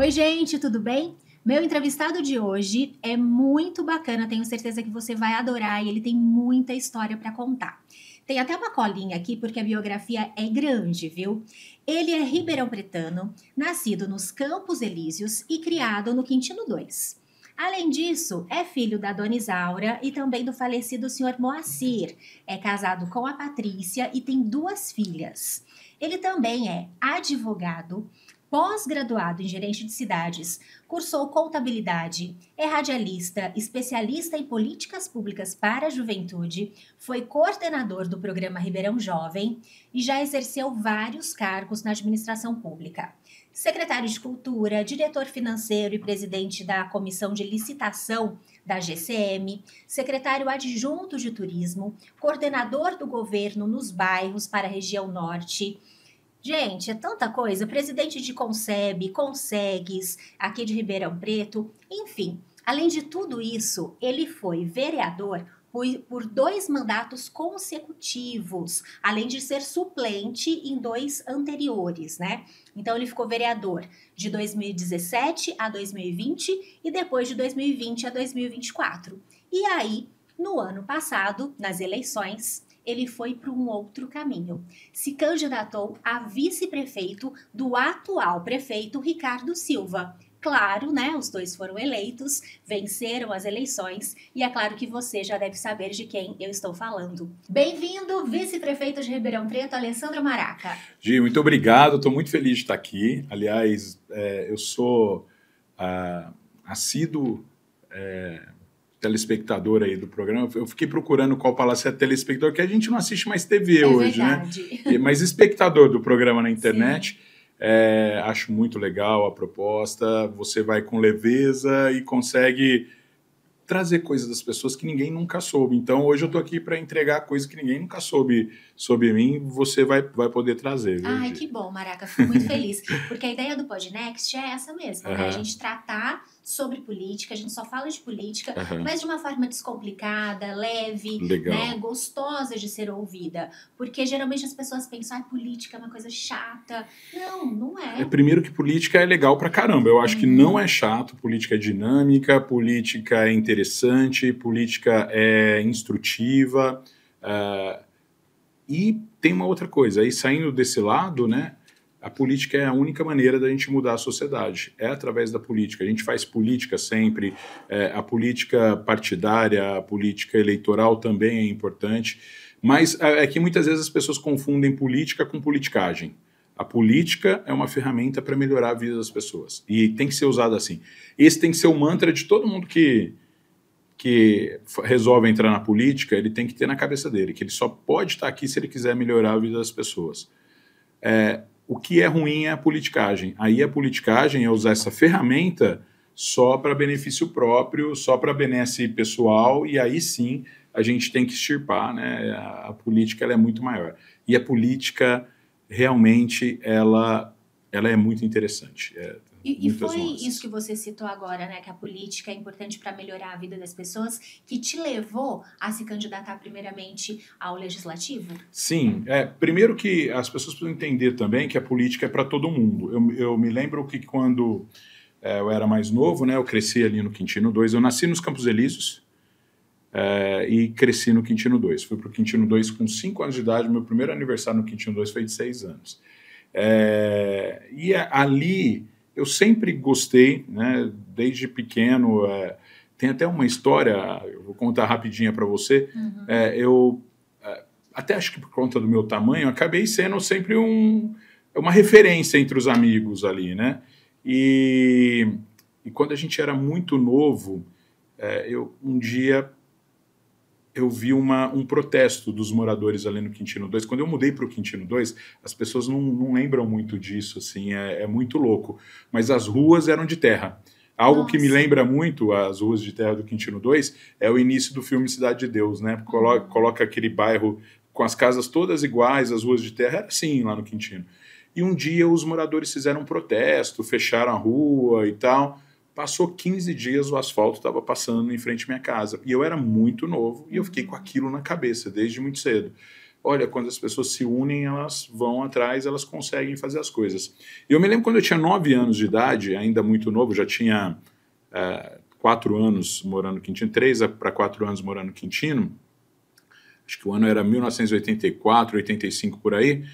Oi, gente, tudo bem? Meu entrevistado de hoje é muito bacana, tenho certeza que você vai adorar e ele tem muita história para contar. Tem até uma colinha aqui porque a biografia é grande, viu? Ele é ribeirão-pretano, nascido nos Campos Elíseos e criado no Quintino 2. Além disso, é filho da Dona Isaura e também do falecido senhor Moacir. É casado com a Patrícia e tem duas filhas. Ele também é advogado, pós-graduado em gerente de cidades, cursou contabilidade, é radialista, especialista em políticas públicas para a juventude, foi coordenador do programa Ribeirão Jovem e já exerceu vários cargos na administração pública. Secretário de Cultura, diretor financeiro e presidente da Comissão de Licitação da GCM, secretário adjunto de Turismo, coordenador do governo nos bairros para a região norte. Gente, é tanta coisa. Presidente de Conceb, Consegues, aqui de Ribeirão Preto. Enfim, além de tudo isso, ele foi vereador por 2 mandatos consecutivos, além de ser suplente em 2 anteriores, né? Então, ele ficou vereador de 2017 a 2020 e depois de 2020 a 2024. E aí, no ano passado, nas eleições, ele foi para um outro caminho. Se candidatou a vice-prefeito do atual prefeito Ricardo Silva. Claro, né? Os dois foram eleitos, venceram as eleições e é claro que você já deve saber de quem eu estou falando. Bem-vindo, vice-prefeito de Ribeirão Preto, Alessandro Maraca. Gi, muito obrigado, estou muito feliz de estar aqui. Aliás, eu sou assíduo telespectador aí do programa. Eu fiquei procurando qual palácio é telespectador, porque a gente não assiste mais TV hoje, verdade. Né? Mas espectador do programa na internet. Acho muito legal a proposta. Você vai com leveza e consegue trazer coisas das pessoas que ninguém nunca soube. Então, hoje eu estou aqui para entregar coisas que ninguém nunca soube sobre mim, você vai poder trazer. Viu, Ai, que bom, Maraca, fico muito feliz. Porque a ideia do Podnext é essa mesmo, né? A gente tratar sobre política, a gente só fala de política, mas de uma forma descomplicada, leve, né? Gostosa de ser ouvida. Porque geralmente as pessoas pensam, política é uma coisa chata. Não, não é. Primeiro que política é legal pra caramba. Eu acho que não é chato, política é dinâmica, política é interessante, política é instrutiva. E tem uma outra coisa, aí saindo desse lado, né? A política é a única maneira da gente mudar a sociedade, é através da política. A gente faz política sempre, a política partidária, a política eleitoral também é importante, mas é que muitas vezes as pessoas confundem política com politicagem. A política é uma ferramenta para melhorar a vida das pessoas, e tem que ser usada assim. Esse tem que ser o mantra de todo mundo que resolve entrar na política, ele tem que ter na cabeça dele, que ele só pode estar aqui se ele quiser melhorar a vida das pessoas. O que é ruim é a politicagem. Aí a politicagem é usar essa ferramenta só para benefício próprio, só para benesse pessoal, e aí sim a gente tem que extirpar, né? A política ela é muito maior. E a política, realmente, ela é muito interessante. E foi isso que você citou agora, né? Que a política é importante para melhorar a vida das pessoas, que te levou a se candidatar primeiramente ao legislativo? Sim. Primeiro que as pessoas precisam entender também que a política é para todo mundo. Eu me lembro que quando eu era mais novo, né? Eu cresci ali no Quintino 2. Eu nasci nos Campos Elíseos e cresci no Quintino 2. Fui para o Quintino 2 com 5 anos de idade. Meu primeiro aniversário no Quintino 2 foi de 6 anos. E ali eu sempre gostei, né, desde pequeno. Tem até uma história, eu vou contar rapidinha para você. Eu até acho que por conta do meu tamanho, acabei sendo sempre uma referência entre os amigos ali, né? E quando a gente era muito novo, um dia eu vi um protesto dos moradores ali no Quintino 2. Quando eu mudei para o Quintino 2, as pessoas não lembram muito disso, assim, é muito louco. Mas as ruas eram de terra. Algo que me lembra muito as ruas de terra do Quintino 2 é o início do filme Cidade de Deus, né? Coloca aquele bairro com as casas todas iguais, as ruas de terra, era assim lá no Quintino. E um dia os moradores fizeram um protesto, fecharam a rua e tal. Passou 15 dias, o asfalto estava passando em frente à minha casa. E eu era muito novo e eu fiquei com aquilo na cabeça desde muito cedo. olha, quando as pessoas se unem, elas vão atrás, elas conseguem fazer as coisas. Eu me lembro quando eu tinha 9 anos de idade, ainda muito novo, já tinha 4 anos morando no Quintino, 3 para 4 anos morando no Quintino, acho que o ano era 1984, 85, por aí,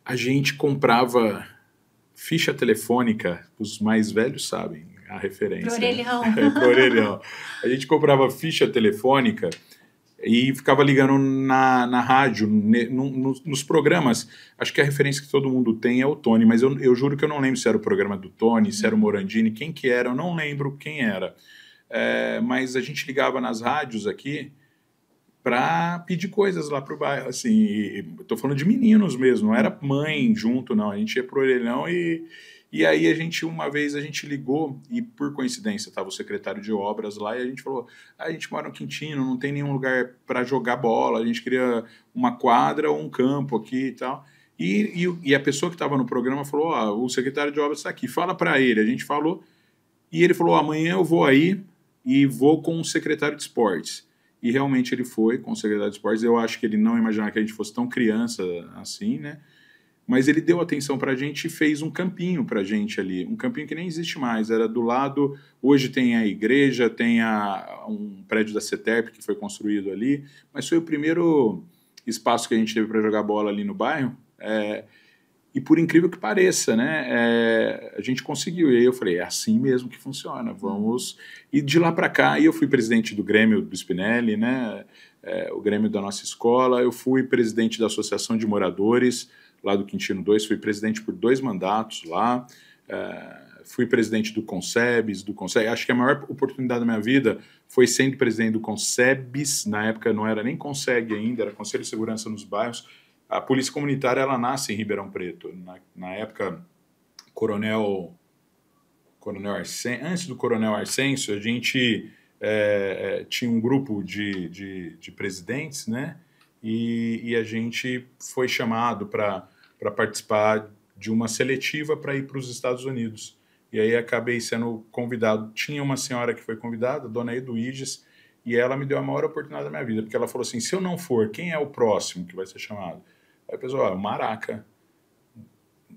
a gente comprava ficha telefônica, os mais velhos sabem a referência. Pro orelhão. Pro orelhão. A gente comprava ficha telefônica e ficava ligando na rádio, nos programas. Acho que a referência que todo mundo tem é o Tony, mas eu juro que eu não lembro se era o programa do Tony, se era o Morandini, quem que era, eu não lembro quem era. Mas a gente ligava nas rádios aqui para pedir coisas lá pro bairro, assim, tô falando de meninos mesmo, não era mãe junto, não, a gente ia pro orelhão e aí uma vez a gente ligou e por coincidência estava o secretário de obras lá e a gente falou, a gente mora no Quintino, não tem nenhum lugar para jogar bola, a gente queria uma quadra ou um campo aqui e tal, e a pessoa que estava no programa falou, o secretário de obras está aqui, fala para ele, a gente falou, e ele falou, amanhã eu vou aí e vou com o secretário de esportes. E realmente ele foi com o secretário de esportes. Eu acho que ele não imaginava que a gente fosse tão criança assim, né? Mas ele deu atenção para a gente e fez um campinho para a gente ali. Um campinho que nem existe mais. Era do lado... Hoje tem a igreja, tem um prédio da CETERP que foi construído ali. Mas foi o primeiro espaço que a gente teve para jogar bola ali no bairro. E por incrível que pareça, né, a gente conseguiu. E aí eu falei, é assim mesmo que funciona, vamos... E de lá para cá, eu fui presidente do Grêmio do Spinelli, né, o Grêmio da nossa escola, eu fui presidente da Associação de Moradores, lá do Quintino 2, fui presidente por 2 mandatos lá, fui presidente do Consebes, acho que a maior oportunidade da minha vida foi sendo presidente do Consebes, na época não era nem Conseg ainda, era Conselho de Segurança nos Bairros. A Polícia Comunitária, ela nasce em Ribeirão Preto. Na época, antes do Coronel Arcêncio, a gente tinha um grupo de presidentes, né? E a gente foi chamado para participar de uma seletiva para ir para os Estados Unidos. E aí acabei sendo convidado. Tinha uma senhora que foi convidada, Dona Eduíges, e ela me deu a maior oportunidade da minha vida, porque ela falou assim, se eu não for, quem é o próximo que vai ser chamado? Aí a pessoa, Maraca.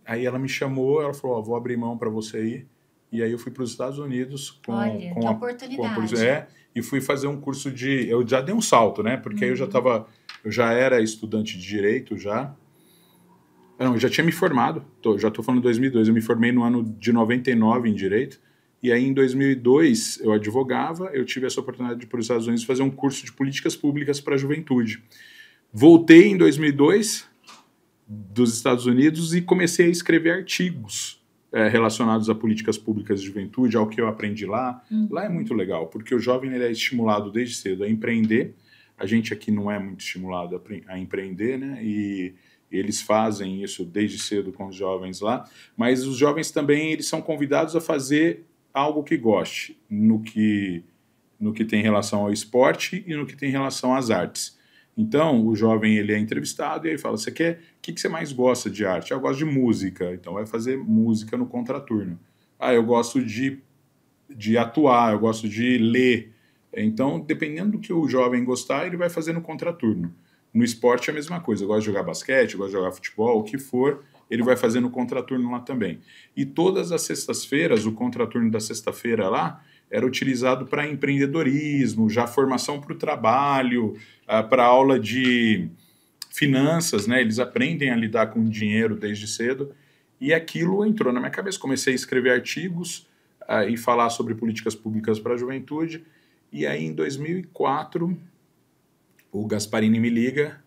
Aí ela me chamou, ela falou, vou abrir mão para você ir. E aí eu fui para os Estados Unidos com a oportunidade. E fui fazer um curso eu já dei um salto, né? Porque aí eu já era estudante de Direito já. Não, eu já tinha me formado, já estou falando de 2002, eu me formei no ano de 99 em Direito. E aí em 2002 eu advogava, eu tive essa oportunidade de ir para os Estados Unidos fazer um curso de Políticas Públicas para a Juventude. Voltei em 2002 dos Estados Unidos e comecei a escrever artigos relacionados a políticas públicas de juventude, ao que eu aprendi lá. Lá é muito legal, porque o jovem ele é estimulado desde cedo a empreender. A gente aqui não é muito estimulado a empreender, né? E eles fazem isso desde cedo com os jovens lá. Mas os jovens também eles são convidados a fazer algo que goste, no que tem relação ao esporte e no que tem relação às artes. Então, o jovem ele é entrevistado e aí fala, o que você mais gosta de arte? Eu gosto de música, então vai fazer música no contraturno. Eu gosto de atuar, eu gosto de ler. Então, dependendo do que o jovem gostar, ele vai fazer no contraturno. No esporte é a mesma coisa, eu gosto de jogar basquete, eu gosto de jogar futebol, o que for, ele vai fazer no contraturno lá também. E todas as sextas-feiras, o contraturno da sexta-feira lá, era utilizado para empreendedorismo, já formação para o trabalho, para aula de finanças, né? Eles aprendem a lidar com dinheiro desde cedo, e aquilo entrou na minha cabeça. Comecei a escrever artigos e falar sobre políticas públicas para a juventude, e aí em 2004 o Gasparini me liga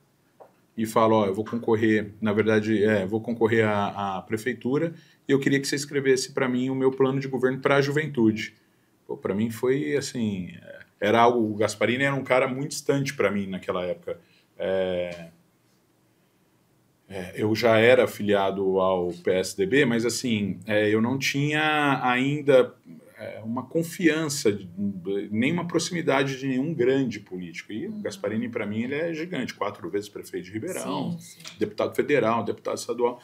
e fala, eu vou concorrer, na verdade, vou concorrer à prefeitura, e eu queria que você escrevesse para mim o meu plano de governo para a juventude. Para mim foi assim, o Gasparini era um cara muito distante para mim naquela época. Eu já era afiliado ao PSDB, mas assim, eu não tinha ainda uma confiança, nem uma proximidade de nenhum grande político. E o Gasparini, para mim, ele é gigante, 4 vezes prefeito de Ribeirão, sim. Deputado federal, deputado estadual.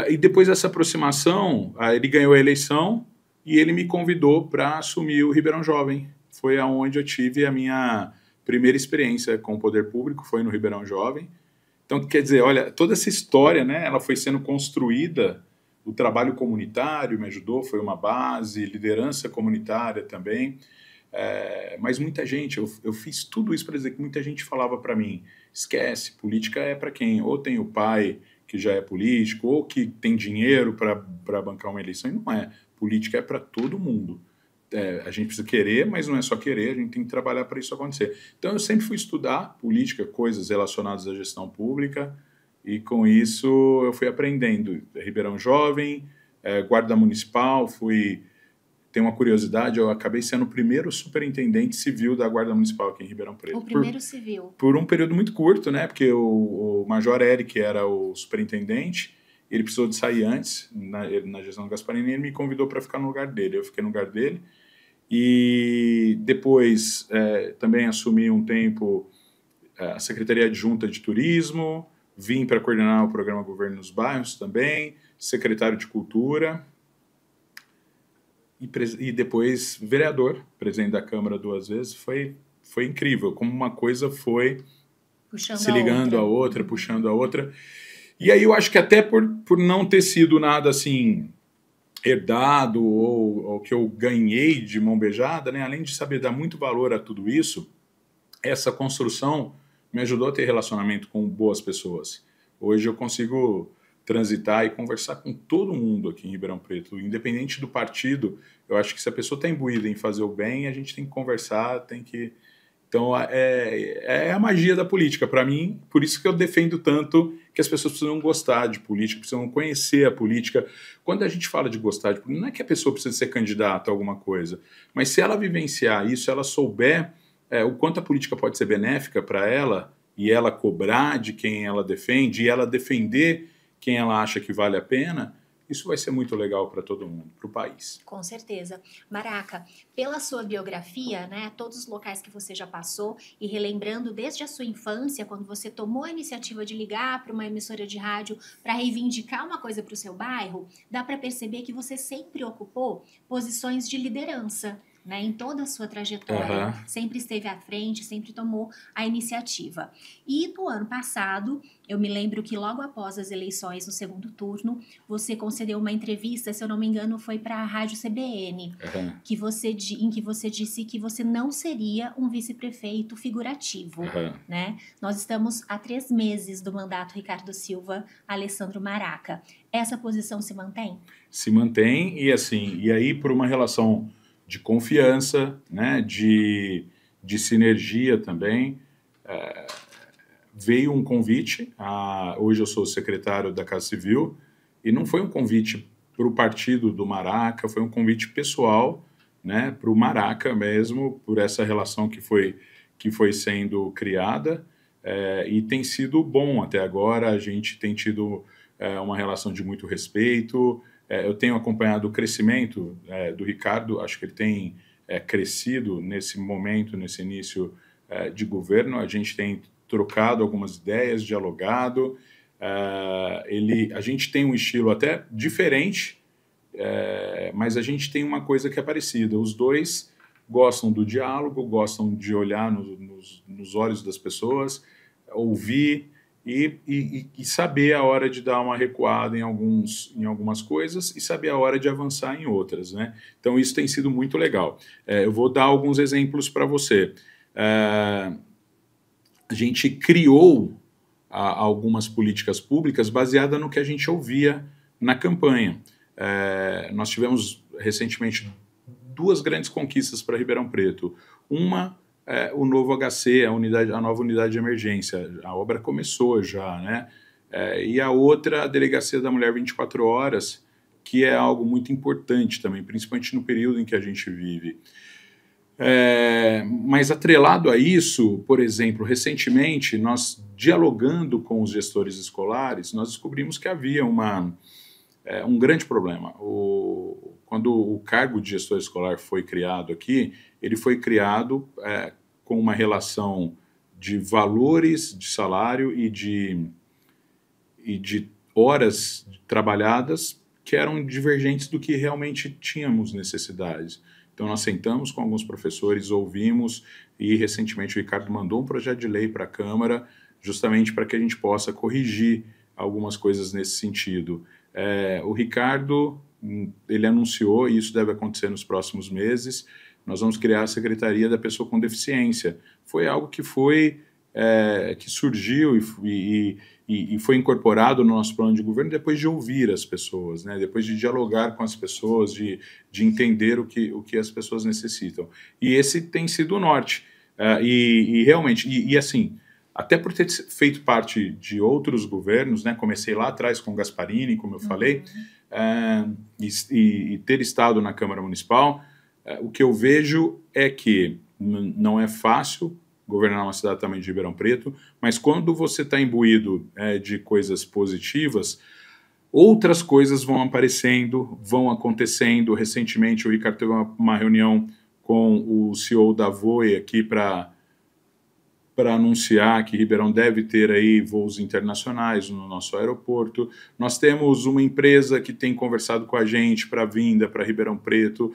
E depois dessa aproximação, ele ganhou a eleição, e ele me convidou para assumir o Ribeirão Jovem. Foi aonde eu tive a minha primeira experiência com o poder público, foi no Ribeirão Jovem. Então, quer dizer, olha, toda essa história, né, ela foi sendo construída, o trabalho comunitário me ajudou, foi uma base, liderança comunitária também, mas muita gente, eu fiz tudo isso para dizer que muita gente falava para mim, esquece, política é para quem ou tem o pai que já é político, ou que tem dinheiro para bancar uma eleição, e não é. Política é para todo mundo. A gente precisa querer, mas não é só querer, a gente tem que trabalhar para isso acontecer. Então, eu sempre fui estudar política, coisas relacionadas à gestão pública, e com isso eu fui aprendendo. Ribeirão Jovem, Guarda Municipal, tem uma curiosidade, eu acabei sendo o primeiro superintendente civil da Guarda Municipal aqui em Ribeirão Preto. O primeiro civil. Por um período muito curto, né? Porque o Major Eric era o superintendente, ele precisou de sair antes, na gestão do Gasparini, e ele me convidou para ficar no lugar dele. Eu fiquei no lugar dele. E depois também assumi um tempo a Secretaria Adjunta de Turismo, vim para coordenar o programa Governo nos Bairros também, secretário de Cultura, e depois vereador, presidente da Câmara 2 vezes. Foi incrível, como uma coisa foi puxando se ligando a outra, puxando a outra. E aí eu acho que até por não ter sido nada assim herdado ou que eu ganhei de mão beijada, né? Além de saber dar muito valor a tudo isso, essa construção me ajudou a ter relacionamento com boas pessoas. Hoje eu consigo transitar e conversar com todo mundo aqui em Ribeirão Preto, independente do partido. Eu acho que se a pessoa está imbuída em fazer o bem, a gente tem que conversar, tem que... Então, é a magia da política. Para mim, por isso que eu defendo tanto que as pessoas precisam gostar de política, precisam conhecer a política. Quando a gente fala de gostar de política, não é que a pessoa precisa ser candidata a alguma coisa, mas se ela vivenciar isso, ela souber o quanto a política pode ser benéfica para ela, e ela cobrar de quem ela defende, e ela defender quem ela acha que vale a pena, isso vai ser muito legal para todo mundo, para o país. Com certeza. Maraca, pela sua biografia, né, todos os locais que você já passou, e relembrando desde a sua infância, quando você tomou a iniciativa de ligar para uma emissora de rádio para reivindicar uma coisa para o seu bairro, dá para perceber que você sempre ocupou posições de liderança, né, em toda a sua trajetória, sempre esteve à frente, sempre tomou a iniciativa. E no ano passado, eu me lembro que logo após as eleições, no segundo turno, você concedeu uma entrevista, se eu não me engano, foi para a Rádio CBN, em que você disse que você não seria um vice-prefeito figurativo, né? Nós estamos há 3 meses do mandato Ricardo Silva, Alessandro Maraca. Essa posição se mantém? Se mantém, e aí por uma relação de confiança, né, de sinergia também, veio um convite, hoje eu sou secretário da Casa Civil, e não foi um convite para o partido do Maraca, foi um convite pessoal, né, para o Maraca mesmo, por essa relação que foi sendo criada, e tem sido bom até agora. A gente tem tido uma relação de muito respeito. Eu tenho acompanhado o crescimento do Ricardo, acho que ele tem crescido nesse momento, nesse início de governo. A gente tem trocado algumas ideias, dialogado. A gente tem um estilo até diferente, mas a gente tem uma coisa que é parecida. Os dois gostam do diálogo, gostam de olhar nos olhos das pessoas, ouvir, e saber a hora de dar uma recuada em algumas coisas e saber a hora de avançar em outras, né? Então isso tem sido muito legal. Eu vou dar alguns exemplos para você. A gente criou algumas políticas públicas baseadas no que a gente ouvia na campanha. Nós tivemos recentemente 2 grandes conquistas para Ribeirão Preto. Uma, o novo HC, a nova unidade de emergência. A obra começou já, né? E a outra, a Delegacia da Mulher 24 Horas, que é algo muito importante também, principalmente no período em que a gente vive. Mas atrelado a isso, por exemplo, recentemente, nós dialogando com os gestores escolares, nós descobrimos que havia um grande problema. Quando o cargo de gestor escolar foi criado aqui, ele foi criado com uma relação de valores de salário e de horas trabalhadas que eram divergentes do que realmente tínhamos necessidades. Então nós sentamos com alguns professores, ouvimos, e recentemente o Ricardo mandou um projeto de lei para a Câmara justamente para que a gente possa corrigir algumas coisas nesse sentido. O Ricardo, ele anunciou, e isso deve acontecer nos próximos meses, nós vamos criar a Secretaria da Pessoa com Deficiência. Foi algo que que surgiu e foi incorporado no nosso plano de governo depois de ouvir as pessoas, né? Depois de dialogar com as pessoas, de entender o que as pessoas necessitam. E esse tem sido o norte. Realmente, assim, até por ter feito parte de outros governos, né? Comecei lá atrás com o Gasparini, como eu falei, e ter estado na Câmara Municipal, o que eu vejo é que não é fácil governar uma cidade do tamanho de Ribeirão Preto, mas quando você está imbuído de coisas positivas, outras coisas vão aparecendo, vão acontecendo. Recentemente o Ricardo teve uma reunião com o CEO da Voe aqui para anunciar que Ribeirão deve ter aí voos internacionais no nosso aeroporto. Nós temos uma empresa que tem conversado com a gente para vinda para Ribeirão Preto,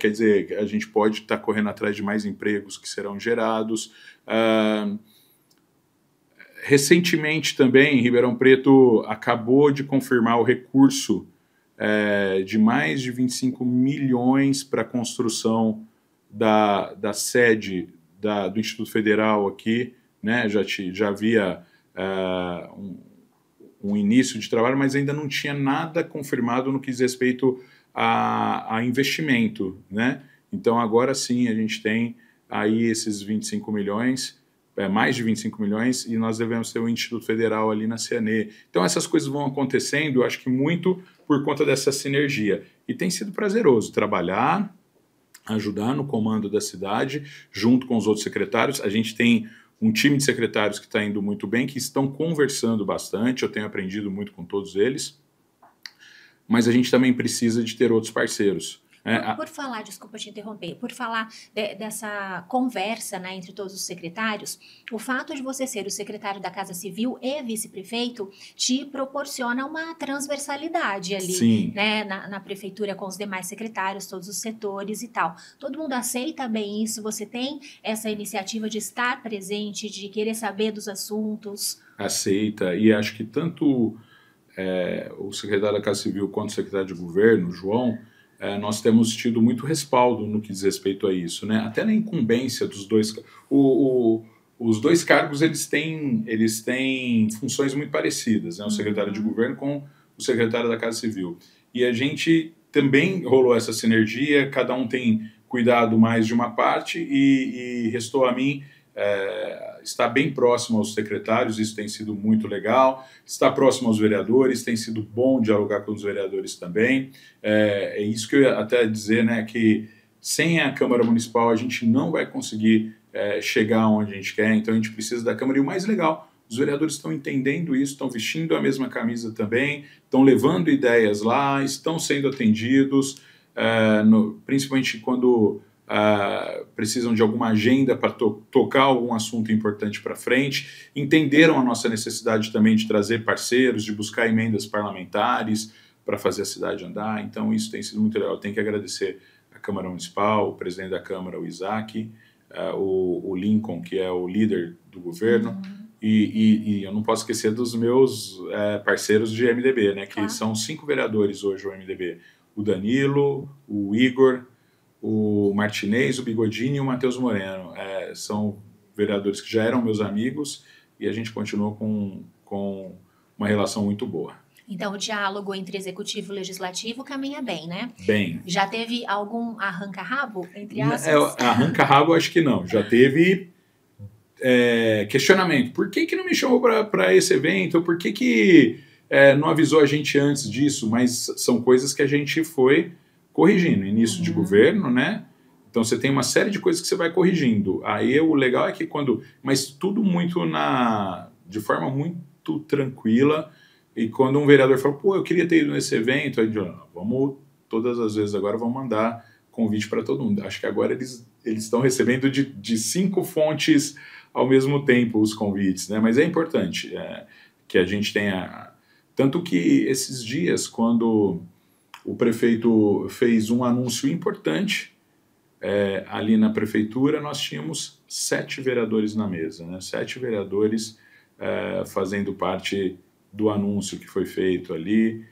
quer dizer, a gente pode estar correndo atrás de mais empregos que serão gerados. Recentemente também, Ribeirão Preto acabou de confirmar o recurso de mais de 25 milhões para a construção da sede do Instituto Federal aqui, né? Já havia um início de trabalho, mas ainda não tinha nada confirmado no que diz respeito a investimento, né? Então agora sim a gente tem aí esses 25 milhões, mais de 25 milhões, e nós devemos ter um Instituto Federal ali na Cianê. Então essas coisas vão acontecendo, eu acho que muito por conta dessa sinergia. E tem sido prazeroso trabalhar, ajudar no comando da cidade, junto com os outros secretários. A gente tem um time de secretários que está indo muito bem, que estão conversando bastante, eu tenho aprendido muito com todos eles, mas a gente também precisa de ter outros parceiros. Por falar, desculpa te interromper, por falar dessa conversa, né, entre todos os secretários, o fato de você ser o secretário da Casa Civil e vice-prefeito te proporciona uma transversalidade ali, sim, né, na prefeitura com os demais secretários, todos os setores e tal. Todo mundo aceita bem isso? Você tem essa iniciativa de estar presente, de querer saber dos assuntos? Aceita, e acho que tanto o secretário da Casa Civil quanto o secretário de Governo, João, nós temos tido muito respaldo no que diz respeito a isso, né? Até na incumbência dos dois. Os dois cargos eles têm funções muito parecidas, né? O secretário de Governo com o secretário da Casa Civil. E a gente também rolou essa sinergia, cada um tem cuidado mais de uma parte e restou a mim estar bem próximo aos secretários, isso tem sido muito legal, estar próximo aos vereadores, tem sido bom dialogar com os vereadores também. É isso que eu ia até dizer, né, que sem a Câmara Municipal a gente não vai conseguir chegar onde a gente quer, então a gente precisa da Câmara. E o mais legal, os vereadores estão entendendo isso, estão vestindo a mesma camisa também, estão levando ideias lá, estão sendo atendidos, principalmente quando precisam de alguma agenda para tocar algum assunto importante para frente, entenderam a nossa necessidade também de trazer parceiros, de buscar emendas parlamentares para fazer a cidade andar. Então isso tem sido muito legal. Eu tenho que agradecer a Câmara Municipal, o presidente da Câmara, o Isaac, o Lincoln, que é o líder do governo, e eu não posso esquecer dos meus parceiros de MDB, né, que são 5 vereadores hoje o MDB, o Danilo, o Igor, o Martinez, o Bigodini e o Matheus Moreno. São vereadores que já eram meus amigos e a gente continuou com uma relação muito boa. Então, o diálogo entre executivo e legislativo caminha bem, né? Bem. Já teve algum arranca-rabo, entre aspas? Arranca-rabo, acho que não. Já teve questionamento. Por que não me chamou para esse evento? Por que não avisou a gente antes disso? Mas são coisas que a gente foi corrigindo. Início de governo, né? Então você tem uma série de coisas que você vai corrigindo. Aí o legal é que mas tudo muito de forma muito tranquila. E quando um vereador fala, pô, eu queria ter ido nesse evento, aí vamos, todas as vezes agora, vamos mandar convite para todo mundo. Acho que agora eles estão recebendo de 5 fontes ao mesmo tempo os convites, né? Mas é importante que a gente tenha... Tanto que esses dias, quando o prefeito fez um anúncio importante ali na prefeitura, nós tínhamos 7 vereadores na mesa, né? 7 vereadores fazendo parte do anúncio que foi feito ali.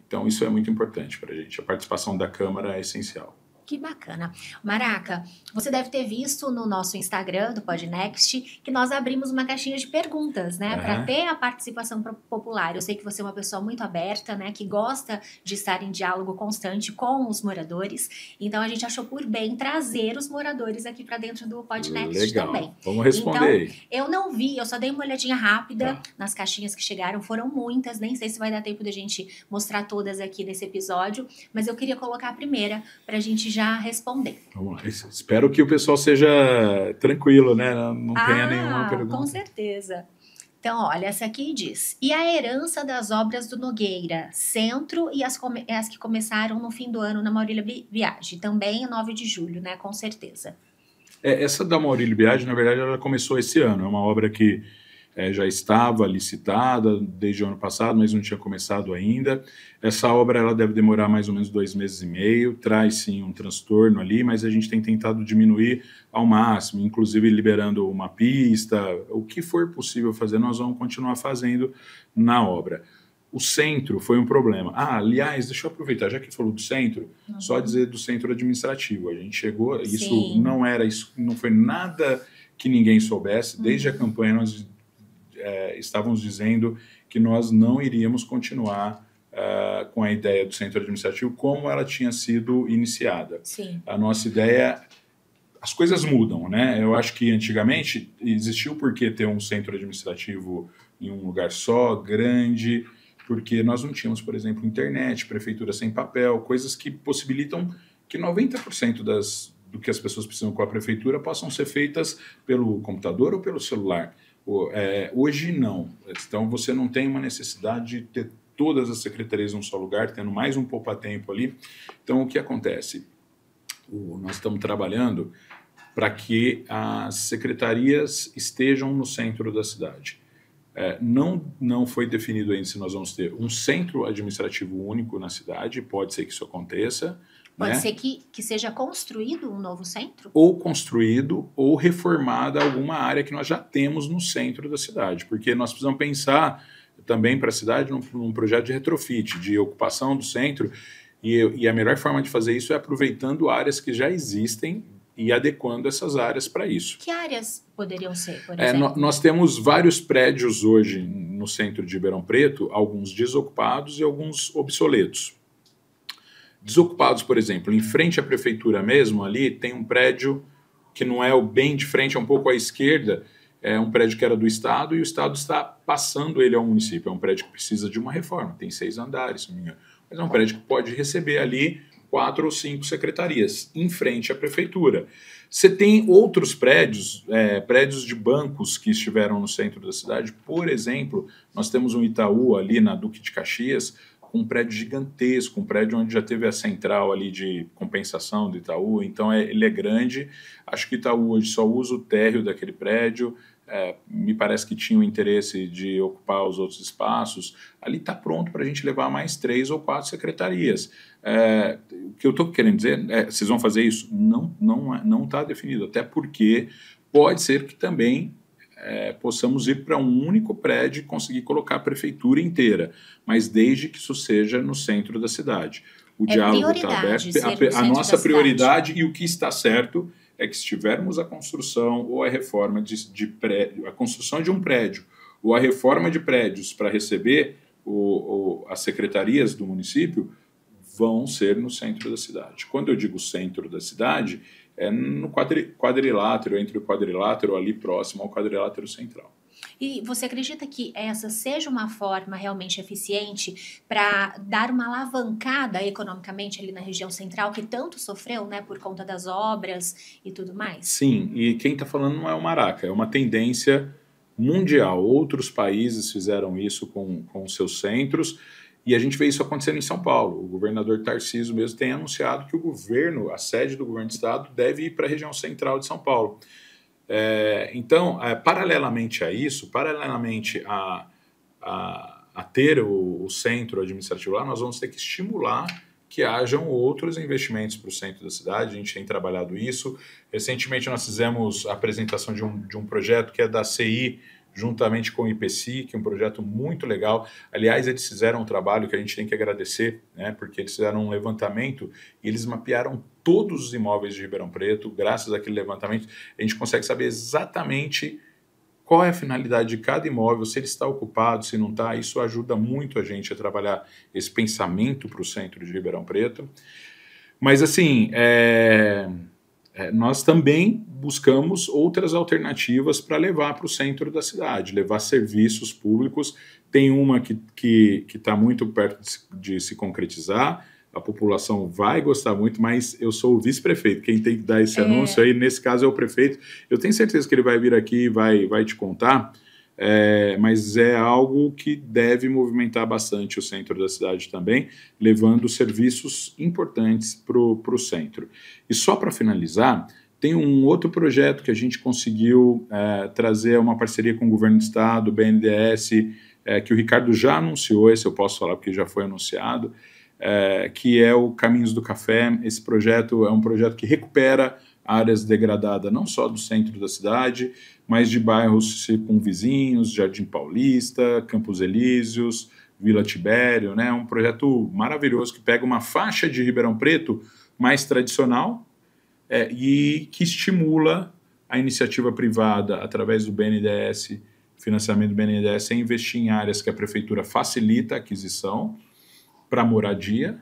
Então, isso é muito importante para a gente. A participação da Câmara é essencial. Que bacana. Maraca, você deve ter visto no nosso Instagram do Podnext que nós abrimos uma caixinha de perguntas, né? Para ter a participação popular. Eu sei que você é uma pessoa muito aberta, né? Que gosta de estar em diálogo constante com os moradores. Então a gente achou por bem trazer os moradores aqui para dentro do Podnext também. Vamos responder. Então, eu não vi, eu só dei uma olhadinha rápida nas caixinhas que chegaram. Foram muitas, nem sei se vai dar tempo da gente mostrar todas aqui nesse episódio. Mas eu queria colocar a primeira para a gente já responder. Vamos lá. Espero que o pessoal seja tranquilo, né? Não tenha nenhuma pergunta. Com certeza. Então, olha, essa aqui diz: e a herança das obras do Nogueira, Centro e as que começaram no fim do ano na Maurílio Biagi, também 9 de julho, né? Com certeza. Essa da Maurílio Biagi, na verdade, ela começou esse ano. É uma obra que já estava licitada desde o ano passado, mas não tinha começado ainda. Essa obra ela deve demorar mais ou menos 2 meses e meio, traz sim um transtorno ali, mas a gente tem tentado diminuir ao máximo, inclusive liberando uma pista, o que for possível fazer, nós vamos continuar fazendo na obra. O centro foi um problema. Aliás, deixa eu aproveitar, já que falou do centro, só dizer do centro administrativo. A gente chegou, isso não foi nada que ninguém soubesse, desde a campanha nós estávamos dizendo que nós não iríamos continuar com a ideia do centro administrativo como ela tinha sido iniciada. Sim. A nossa ideia, as coisas mudam, né? Eu acho que antigamente existiu o porquê ter um centro administrativo em um lugar só, grande, porque nós não tínhamos, por exemplo, internet, prefeitura sem papel, coisas que possibilitam que 90% do que as pessoas precisam com a prefeitura possam ser feitas pelo computador ou pelo celular. Hoje não. Então você não tem uma necessidade de ter todas as secretarias num só lugar, tendo mais um poupa-tempo ali. Então o que acontece? Nós estamos trabalhando para que as secretarias estejam no centro da cidade. Não foi definido ainda se nós vamos ter um centro administrativo único na cidade, pode ser que isso aconteça. Pode ser que seja construído um novo centro? Ou construído ou reformada alguma área que nós já temos no centro da cidade, porque nós precisamos pensar também para a cidade num projeto de retrofit, de ocupação do centro, e a melhor forma de fazer isso é aproveitando áreas que já existem e adequando essas áreas para isso. Que áreas poderiam ser, por exemplo? Nós temos vários prédios hoje no centro de Ribeirão Preto, alguns desocupados e alguns obsoletos. Desocupados, por exemplo, em frente à prefeitura mesmo, ali tem um prédio que não é o bem de frente, é um pouco à esquerda, é um prédio que era do Estado e o Estado está passando ele ao município. É um prédio que precisa de uma reforma, tem 6 andares, se não me engano. Mas é um prédio que pode receber ali 4 ou 5 secretarias, em frente à prefeitura. Você tem outros prédios, prédios de bancos que estiveram no centro da cidade. Por exemplo, nós temos um Itaú ali na Duque de Caxias, um prédio gigantesco, um prédio onde já teve a central ali de compensação do Itaú, então ele é grande. Acho que o Itaú hoje só usa o térreo daquele prédio, me parece que tinha o interesse de ocupar os outros espaços. Ali está pronto para a gente levar mais 3 ou 4 secretarias. O que eu estou querendo dizer, vocês vão fazer isso? Não está definido, até porque pode ser que também possamos ir para um único prédio e conseguir colocar a prefeitura inteira, mas desde que isso seja no centro da cidade. O diálogo está aberto. A nossa prioridade e o que está certo é que se tivermos a construção ou a reforma de prédio, a construção de um prédio ou a reforma de prédios para receber as secretarias do município, vão ser no centro da cidade. Quando eu digo centro da cidade, é no quadrilátero, entre o quadrilátero ali próximo ao quadrilátero central. E você acredita que essa seja uma forma realmente eficiente para dar uma alavancada economicamente ali na região central, que tanto sofreu, né, por conta das obras e tudo mais? Sim, e quem está falando não é o Maraca, é uma tendência mundial. Outros países fizeram isso com seus centros, e a gente vê isso acontecendo em São Paulo. O governador Tarcísio mesmo tem anunciado que o governo, a sede do governo do estado, deve ir para a região central de São Paulo. Então, paralelamente a isso, paralelamente a ter o centro administrativo lá, nós vamos ter que estimular que hajam outros investimentos para o centro da cidade. A gente tem trabalhado isso. Recentemente nós fizemos a apresentação de um projeto que é da CI juntamente com o IPC, que é um projeto muito legal. Aliás, eles fizeram um trabalho que a gente tem que agradecer, né, porque eles fizeram um levantamento e eles mapearam todos os imóveis de Ribeirão Preto. Graças àquele levantamento, a gente consegue saber exatamente qual é a finalidade de cada imóvel, se ele está ocupado, se não está. Isso ajuda muito a gente a trabalhar esse pensamento para o centro de Ribeirão Preto. Mas, assim, nós também buscamos outras alternativas para levar para o centro da cidade, levar serviços públicos. Tem uma que está muito perto de se concretizar, a população vai gostar muito, mas eu sou o vice-prefeito, quem tem que dar esse anúncio aí, nesse caso, é o prefeito. Eu tenho certeza que ele vai vir aqui e vai te contar, mas é algo que deve movimentar bastante o centro da cidade também, levando serviços importantes para o centro. E só para finalizar, tem um outro projeto que a gente conseguiu trazer uma parceria com o Governo do Estado, o BNDES, que o Ricardo já anunciou, esse eu posso falar porque já foi anunciado, que é o Caminhos do Café. Esse projeto é um projeto que recupera áreas degradadas não só do centro da cidade, mas de bairros circunvizinhos, Jardim Paulista, Campos Elíseos, Vila Tibério, né? Um projeto maravilhoso que pega uma faixa de Ribeirão Preto mais tradicional e que estimula a iniciativa privada através do BNDES, financiamento do BNDES, a investir em áreas que a prefeitura facilita a aquisição, para moradia,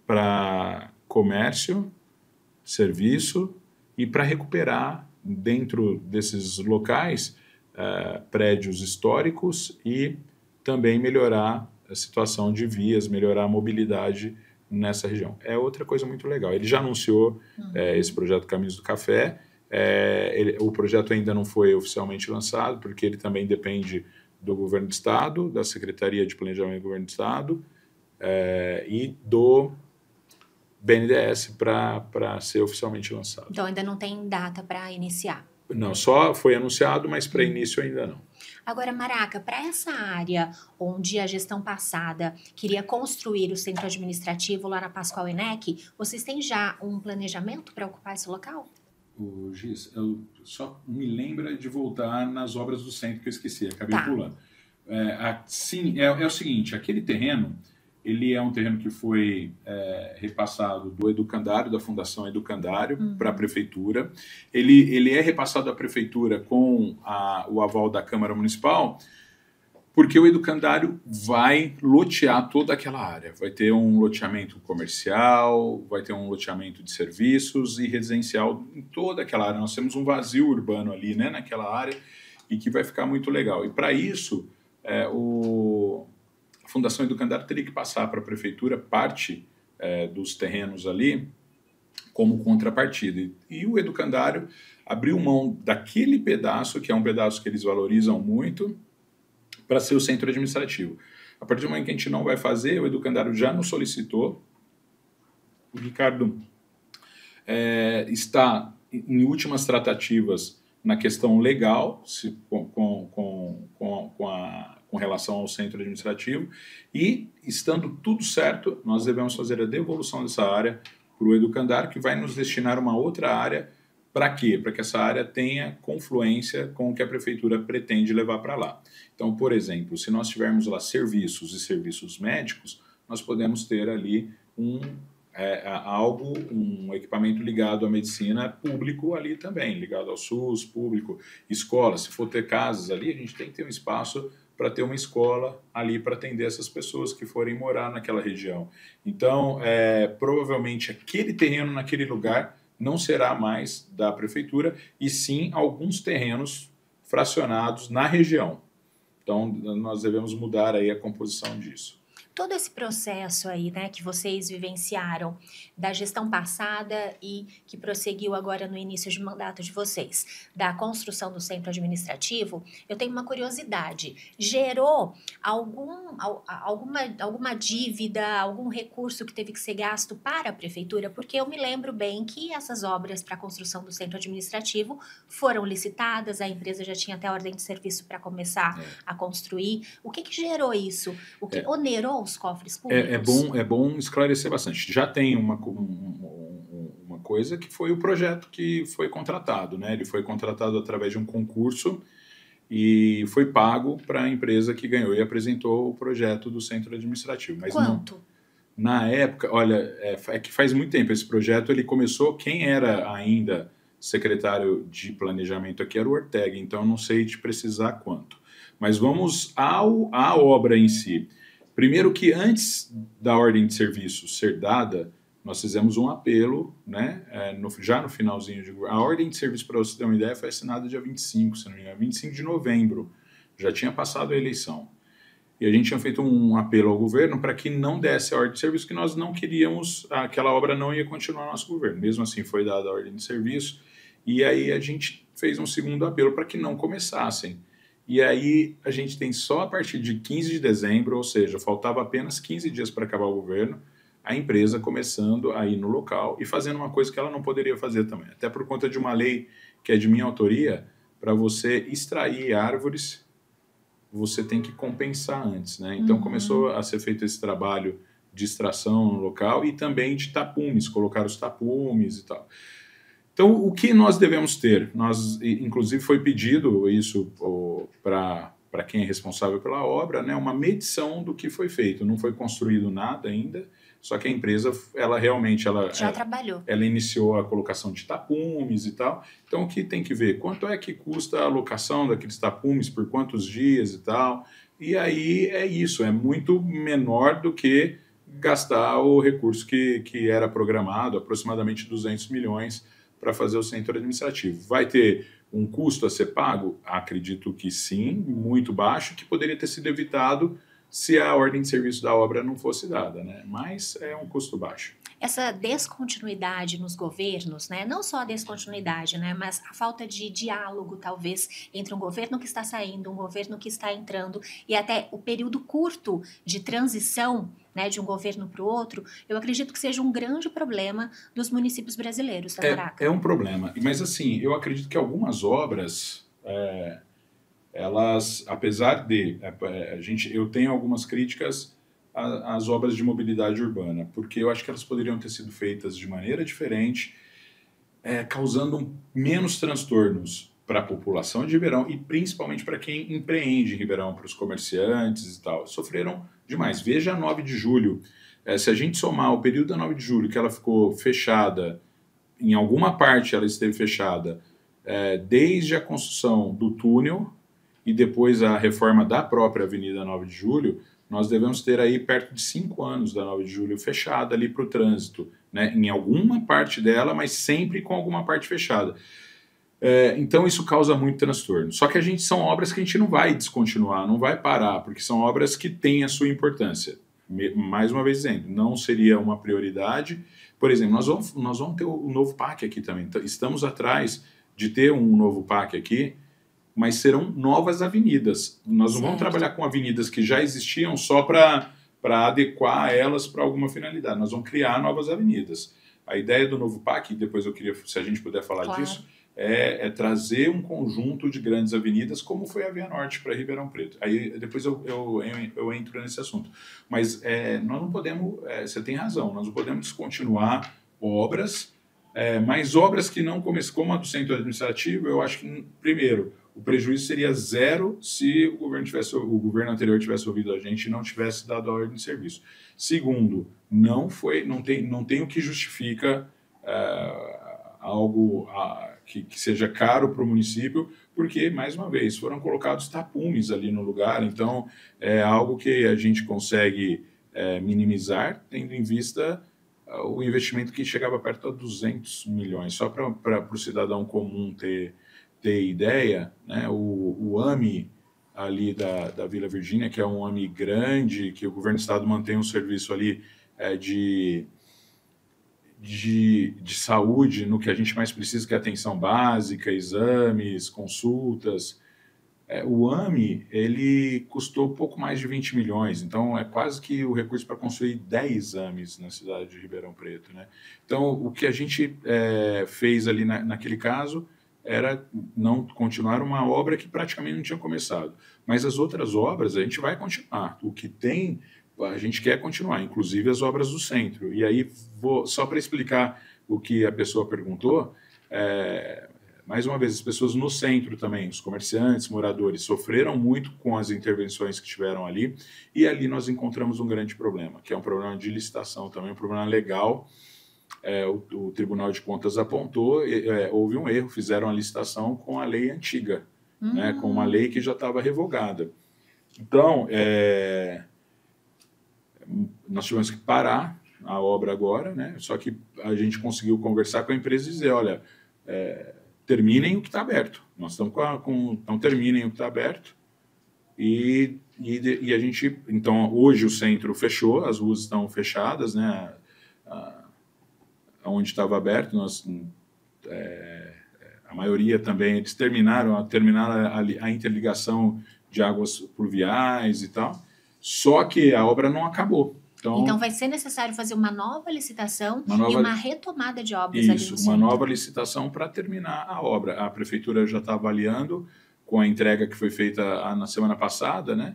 para comércio, serviço e para recuperar dentro desses locais prédios históricos e também melhorar a situação de vias, melhorar a mobilidade nessa região. É outra coisa muito legal. Ele já anunciou esse projeto Caminhos do Café. O projeto ainda não foi oficialmente lançado, porque ele também depende do Governo do Estado, da Secretaria de Planejamento do Governo do Estado, e do BNDES para ser oficialmente lançado. Então ainda não tem data para iniciar? Não, só foi anunciado, mas para início ainda não. Agora, Maraca, para essa área onde a gestão passada queria construir o centro administrativo lá na Pascoal Enec, vocês têm já um planejamento para ocupar esse local? O Giz, eu só me lembro de voltar nas obras do centro que eu esqueci, acabei pulando. Sim, é o seguinte, aquele terreno, ele é um terreno que foi repassado do Educandário, da Fundação Educandário, para a Prefeitura. Ele é repassado à Prefeitura com o aval da Câmara Municipal, porque o Educandário vai lotear toda aquela área. Vai ter um loteamento comercial, vai ter um loteamento de serviços e residencial em toda aquela área. Nós temos um vazio urbano ali, né, naquela área, e que vai ficar muito legal. E para isso, a Fundação Educandário teria que passar para a Prefeitura parte dos terrenos ali como contrapartida. E o Educandário abriu mão daquele pedaço, que é um pedaço que eles valorizam muito, para ser o centro administrativo. A partir do momento que a gente não vai fazer, o Educandário já nos solicitou. O Ricardo está em últimas tratativas na questão legal, com relação ao centro administrativo, e, estando tudo certo, nós devemos fazer a devolução dessa área para o Educandário, que vai nos destinar uma outra área. Para quê? Para que essa área tenha confluência com o que a Prefeitura pretende levar para lá. Então, por exemplo, se nós tivermos lá serviços e serviços médicos, nós podemos ter ali um equipamento ligado à medicina público ali também, ligado ao SUS, público, escola. Se for ter casas ali, a gente tem que ter um espaço para ter uma escola ali para atender essas pessoas que forem morar naquela região. Então, provavelmente aquele terreno naquele lugar não será mais da Prefeitura, e sim alguns terrenos fracionados na região. Então, nós devemos mudar aí a composição disso. Todo esse processo aí, né, que vocês vivenciaram da gestão passada e que prosseguiu agora no início de mandato de vocês, da construção do centro administrativo, eu tenho uma curiosidade. Gerou alguma dívida, algum recurso que teve que ser gasto para a Prefeitura? Porque eu me lembro bem que essas obras para a construção do centro administrativo foram licitadas, a empresa já tinha até ordem de serviço para começar a construir. O que gerou isso? O que onerou os cofres públicos? É bom esclarecer bastante. Já tem uma coisa que foi o projeto que foi contratado, né? Ele foi contratado através de um concurso e foi pago para a empresa que ganhou e apresentou o projeto do centro administrativo. Mas Quanto? Na época, olha, é que faz muito tempo esse projeto, ele começou, quem era ainda secretário de planejamento aqui era o Ortega, então eu não sei te precisar quanto. Mas vamos à obra em si. Primeiro que antes da ordem de serviço ser dada, nós fizemos um apelo, né, já no finalzinho a ordem de serviço, para você ter uma ideia, foi assinada dia 25, se não me engano, 25 de novembro, já tinha passado a eleição. E a gente tinha feito um apelo ao governo para que não desse a ordem de serviço, que nós não queríamos, aquela obra não ia continuar no nosso governo. Mesmo assim, foi dada a ordem de serviço, e aí a gente fez um segundo apelo para que não começassem. E aí a gente tem só a partir de 15 de dezembro, ou seja, faltava apenas 15 dias para acabar o governo, a empresa começando a ir no local e fazendo uma coisa que ela não poderia fazer também. Até por conta de uma lei que é de minha autoria, para você extrair árvores, você tem que compensar antes, né? Então começou a ser feito esse trabalho de extração no local e também de tapumes, colocar os tapumes e tal. Então, o que nós devemos ter? Nós, inclusive, foi pedido isso para quem é responsável pela obra, né, uma medição do que foi feito. Não foi construído nada ainda, só que a empresa, ela realmente Já trabalhou. Ela iniciou a colocação de tapumes e tal. Então, o que tem que ver? Quanto é que custa a locação daqueles tapumes, por quantos dias e tal. E aí é isso, é muito menor do que gastar o recurso que era programado, aproximadamente 200 milhões, para fazer o centro administrativo. Vai ter um custo a ser pago? Acredito que sim, muito baixo, que poderia ter sido evitado se a ordem de serviço da obra não fosse dada, né? Mas é um custo baixo. Essa descontinuidade nos governos, né? Não só a descontinuidade, né? Mas a falta de diálogo, talvez, entre um governo que está saindo, um governo que está entrando, e até o período curto de transição, né, de um governo para o outro, eu acredito que seja um grande problema dos municípios brasileiros, tá, Caraca? É um problema. Mas, assim, eu acredito que algumas obras... elas, apesar de eu tenho algumas críticas às obras de mobilidade urbana, porque eu acho que elas poderiam ter sido feitas de maneira diferente, causando menos transtornos para a população de Ribeirão e principalmente para quem empreende em Ribeirão, para os comerciantes e tal. Sofreram demais. Veja a 9 de julho. Se a gente somar o período da 9 de julho, que ela ficou fechada, em alguma parte ela esteve fechada, desde a construção do túnel e depois a reforma da própria Avenida 9 de Julho, nós devemos ter aí perto de 5 anos da 9 de Julho fechada ali para o trânsito, né? Em alguma parte dela, mas sempre com alguma parte fechada. Então isso causa muito transtorno. Só que são obras que a gente não vai descontinuar, não vai parar, porque são obras que têm a sua importância. Mais uma vez dizendo, não seria uma prioridade. Por exemplo, nós vamos ter o novo PAC aqui também. Estamos atrás de ter um novo PAC aqui, mas serão novas avenidas. Nós não vamos trabalhar com avenidas que já existiam só para adequar elas para alguma finalidade. Nós vamos criar novas avenidas. A ideia do novo PAC, depois eu queria, se a gente puder falar disso, é trazer um conjunto de grandes avenidas, como foi a Via Norte para Ribeirão Preto. Aí depois eu entro nesse assunto. Mas nós não podemos, você tem razão, nós não podemos descontinuar obras, mas obras que não começam, como a do centro administrativo, eu acho que, primeiro, o prejuízo seria zero se o governo anterior tivesse ouvido a gente e não tivesse dado a ordem de serviço. Segundo, não tem o que justifica algo que seja caro para o município, porque, mais uma vez, foram colocados tapumes ali no lugar, então é algo que a gente consegue minimizar, tendo em vista o investimento que chegava perto a 200 milhões, só para o cidadão comum ter ideia, né? O AMI ali da Vila Virgínia, que é um AMI grande, que o governo do estado mantém um serviço ali de saúde, no que a gente mais precisa, que é atenção básica, exames, consultas. O AMI, ele custou pouco mais de 20 milhões, então é quase que o recurso para construir 10 AMIs na cidade de Ribeirão Preto, né? Então, o que a gente fez ali naquele caso era não continuar uma obra que praticamente não tinha começado. Mas as outras obras a gente vai continuar. O que tem, a gente quer continuar, inclusive as obras do centro. E aí, só para explicar o que a pessoa perguntou, mais uma vez, as pessoas no centro também, os comerciantes, moradores, sofreram muito com as intervenções que tiveram ali, e ali nós encontramos um grande problema, que é um problema de licitação também, um problema legal. O Tribunal de Contas apontou, houve um erro, fizeram a licitação com a lei antiga, né, com uma lei que já estava revogada. Então, nós tivemos que parar a obra agora, né? Só que a gente conseguiu conversar com a empresa e dizer, olha, terminem o que está aberto. Nós estamos então terminem o que está aberto. E a gente, então, hoje o centro fechou, as ruas estão fechadas, né? Onde estava aberto, a maioria também, eles terminaram a interligação de águas pluviais e tal, só que a obra não acabou. Então vai ser necessário fazer uma nova licitação e uma retomada de obras ali no centro. Isso, uma nova licitação para terminar a obra. A prefeitura já está avaliando com a entrega que foi feita na semana passada, né?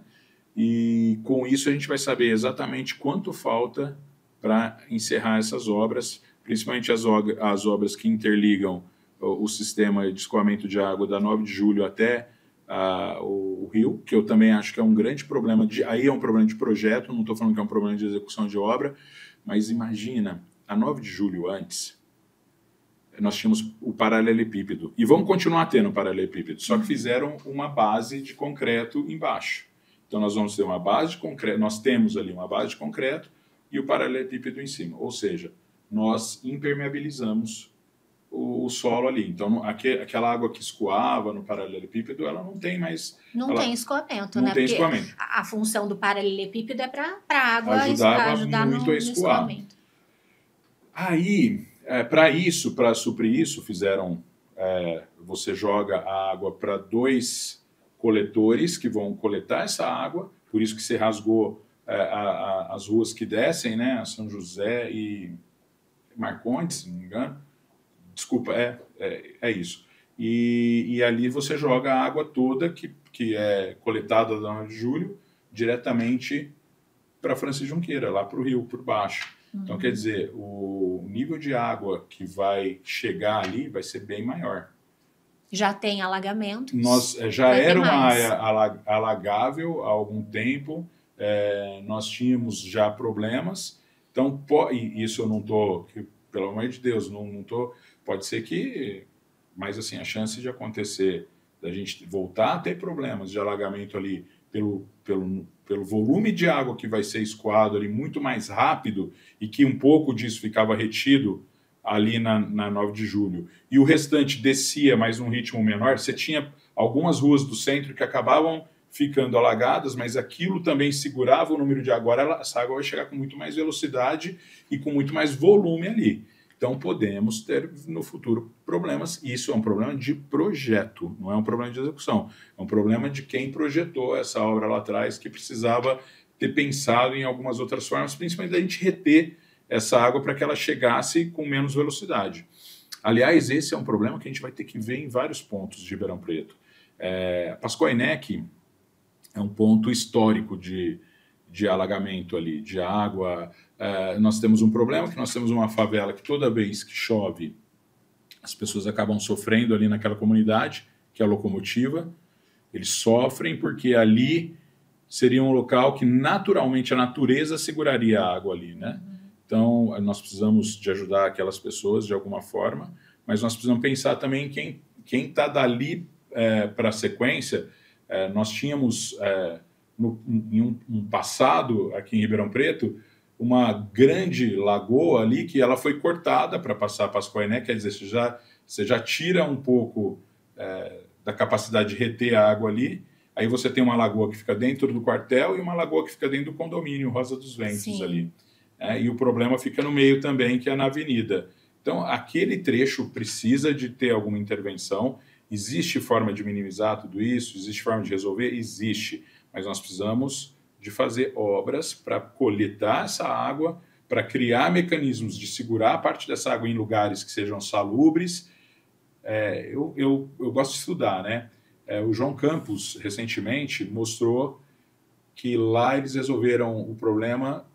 E com isso a gente vai saber exatamente quanto falta para encerrar essas obras, principalmente as obras que interligam o sistema de escoamento de água da 9 de julho até o rio, que eu também acho que é um grande problema, aí é um problema de projeto, não estou falando que é um problema de execução de obra, mas imagina, a 9 de julho antes, nós tínhamos o paralelepípedo, e vamos continuar tendo o paralelepípedo, só que fizeram uma base de concreto embaixo. Então nós vamos ter uma base de concreto, nós temos ali uma base de concreto e o paralelepípedo em cima, ou seja, nós impermeabilizamos o solo ali. Então, aquela água que escoava no paralelepípedo, ela não tem mais... Não tem escoamento, não né? tem Porque escoamento. A função do paralelepípedo é para a água ajudar muito no a escoar. escoamento. Aí, para suprir isso, fizeram... você joga a água para 2 coletores que vão coletar essa água, por isso que você rasgou as ruas que descem, né? A São José e Marcondes, se não me engano. Desculpa, é isso. E ali você joga a água toda que é coletada da 9 de julho diretamente para Francis Junqueira, lá para o rio, por baixo. Então, quer dizer, o nível de água que vai chegar ali vai ser bem maior. Já tem alagamentos. Já era uma área alagável há algum tempo, nós tínhamos já problemas, então, isso eu não estou, pelo amor de Deus, não estou... Pode ser que, mas assim, a chance de acontecer, da gente voltar a ter problemas de alagamento ali pelo volume de água que vai ser escoado ali muito mais rápido e que um pouco disso ficava retido ali na 9 de julho e o restante descia, mas num ritmo menor, você tinha algumas ruas do centro que acabavam ficando alagadas, mas aquilo também segurava o número de água. Agora essa água vai chegar com muito mais velocidade e com muito mais volume ali. Então, podemos ter no futuro problemas. Isso é um problema de projeto, não é um problema de execução. É um problema de quem projetou essa obra lá atrás, que precisava ter pensado em algumas outras formas, principalmente da gente reter essa água para que ela chegasse com menos velocidade. Aliás, esse é um problema que a gente vai ter que ver em vários pontos de Ribeirão Preto. Pascoinec é um ponto histórico de alagamento ali, de água. Nós temos um problema que nós temos uma favela que toda vez que chove, as pessoas acabam sofrendo ali naquela comunidade, que é a Locomotiva. Eles sofrem porque ali seria um local que naturalmente a natureza seguraria a água ali, né? Então, nós precisamos de ajudar aquelas pessoas de alguma forma, mas nós precisamos pensar também quem está dali para a sequência. Nós tínhamos, em um passado, aqui em Ribeirão Preto, uma grande lagoa ali que ela foi cortada para passar a Pascoinec, quer dizer, você já tira um pouco da capacidade de reter a água ali, aí você tem uma lagoa que fica dentro do quartel e uma lagoa que fica dentro do condomínio Rosa dos Ventos. Sim. Ali. E o problema fica no meio também, que é na avenida. Então, aquele trecho precisa de ter alguma intervenção. Existe forma de minimizar tudo isso? Existe forma de resolver? Existe. Mas nós precisamos de fazer obras para coletar essa água, para criar mecanismos de segurar a parte dessa água em lugares que sejam salubres. Eu gosto de estudar, né? O João Campos, recentemente, mostrou que lá eles resolveram o problema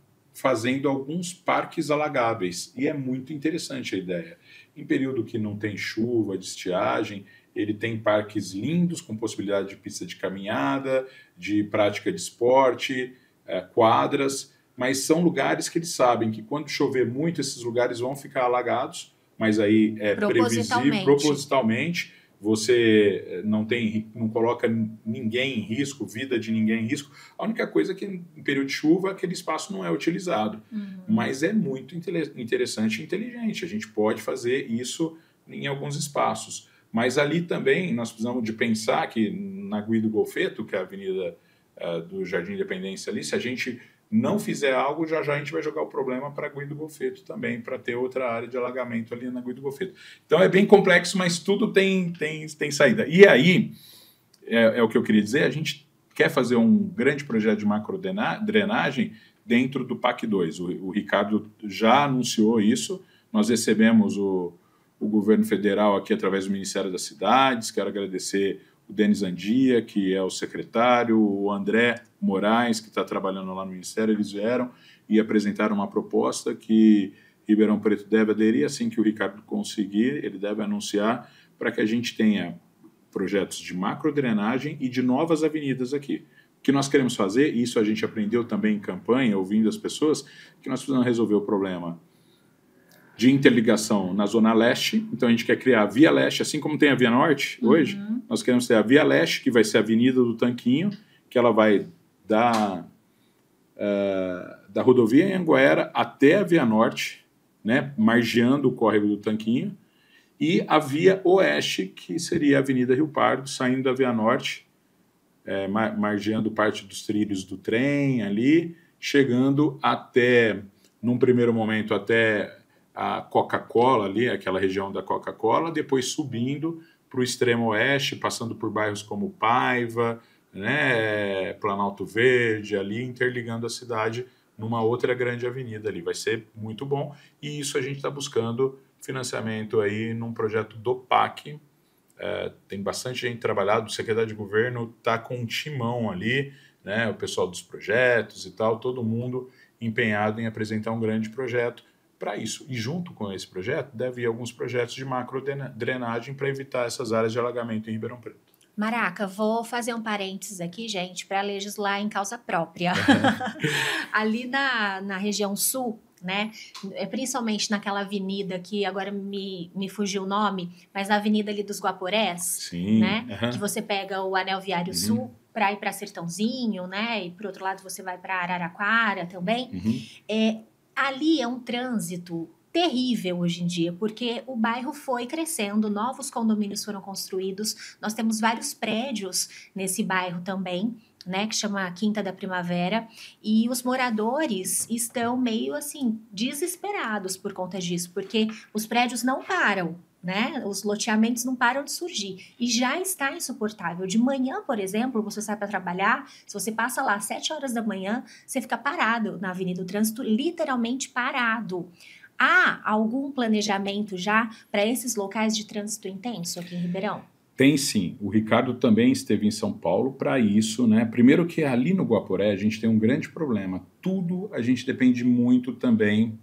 fazendo alguns parques alagáveis. E é muito interessante a ideia. Em período que não tem chuva, de estiagem, ele tem parques lindos, com possibilidade de pista de caminhada, de prática de esporte, quadras, mas são lugares que eles sabem que quando chover muito, esses lugares vão ficar alagados, mas aí é previsível, propositalmente, você não coloca ninguém em risco, vida de ninguém em risco. A única coisa é que em período de chuva aquele espaço não é utilizado. Mas é muito interessante e inteligente. A gente pode fazer isso em alguns espaços. Mas ali também nós precisamos de pensar que na Guido Golfeto, que é a avenida do Jardim Independência ali, se a gente não fizer algo, já a gente vai jogar o problema para a Guido Golfeto também, para ter outra área de alagamento ali na Guido Golfeto. Então é bem complexo, mas tudo tem saída. E aí, é o que eu queria dizer, a gente quer fazer um grande projeto de macrodrenagem dentro do PAC 2. O Ricardo já anunciou isso, nós recebemos o governo federal aqui através do Ministério das Cidades. Quero agradecer o Denis Andia, que é o secretário, o André Moraes, que está trabalhando lá no Ministério. Eles vieram e apresentaram uma proposta que Ribeirão Preto deve aderir. Assim que o Ricardo conseguir, ele deve anunciar, para que a gente tenha projetos de macrodrenagem e de novas avenidas aqui. O que nós queremos fazer, e isso a gente aprendeu também em campanha, ouvindo as pessoas, que nós precisamos resolver o problema de interligação na Zona Leste. Então, a gente quer criar a Via Leste, assim como tem a Via Norte hoje, nós queremos ter a Via Leste, que vai ser a Avenida do Tanquinho, que ela vai da rodovia em Anguera até a Via Norte, né, margeando o córrego do Tanquinho, e a Via Oeste, que seria a Avenida Rio Pardo, saindo da Via Norte, margeando parte dos trilhos do trem ali, chegando até, num primeiro momento, até a Coca-Cola ali, aquela região da Coca-Cola, depois subindo para o extremo oeste, passando por bairros como Paiva, né, Planalto Verde, ali interligando a cidade numa outra grande avenida ali. Vai ser muito bom, e isso a gente está buscando financiamento aí num projeto do PAC. Tem bastante gente trabalhado, o secretário de governo está com um timão ali, né, o pessoal dos projetos e tal, todo mundo empenhado em apresentar um grande projeto para isso. E junto com esse projeto, deve ir alguns projetos de macrodrenagem para evitar essas áreas de alagamento em Ribeirão Preto. Maraca, vou fazer um parênteses aqui, gente, para legislar em causa própria. Ali na região sul, né, principalmente naquela avenida que agora me fugiu o nome, mas a avenida ali dos Guaporés, sim, né, que você pega o Anel Viário Sul para ir para Sertãozinho, né, e por outro lado você vai para Araraquara também. Ali é um trânsito terrível hoje em dia, porque o bairro foi crescendo, novos condomínios foram construídos, nós temos vários prédios nesse bairro também, né, que chama Quinta da Primavera, e os moradores estão meio assim desesperados por conta disso, porque os prédios não param, né? Os loteamentos não param de surgir e já está insuportável. De manhã, por exemplo, você sai para trabalhar, se você passa lá às 7 horas da manhã, você fica parado na avenida, o trânsito literalmente parado. Há algum planejamento já para esses locais de trânsito intenso aqui em Ribeirão? Tem sim. O Ricardo também esteve em São Paulo para isso, né? Primeiro que ali no Guaporé a gente tem um grande problema. Tudo a gente depende muito também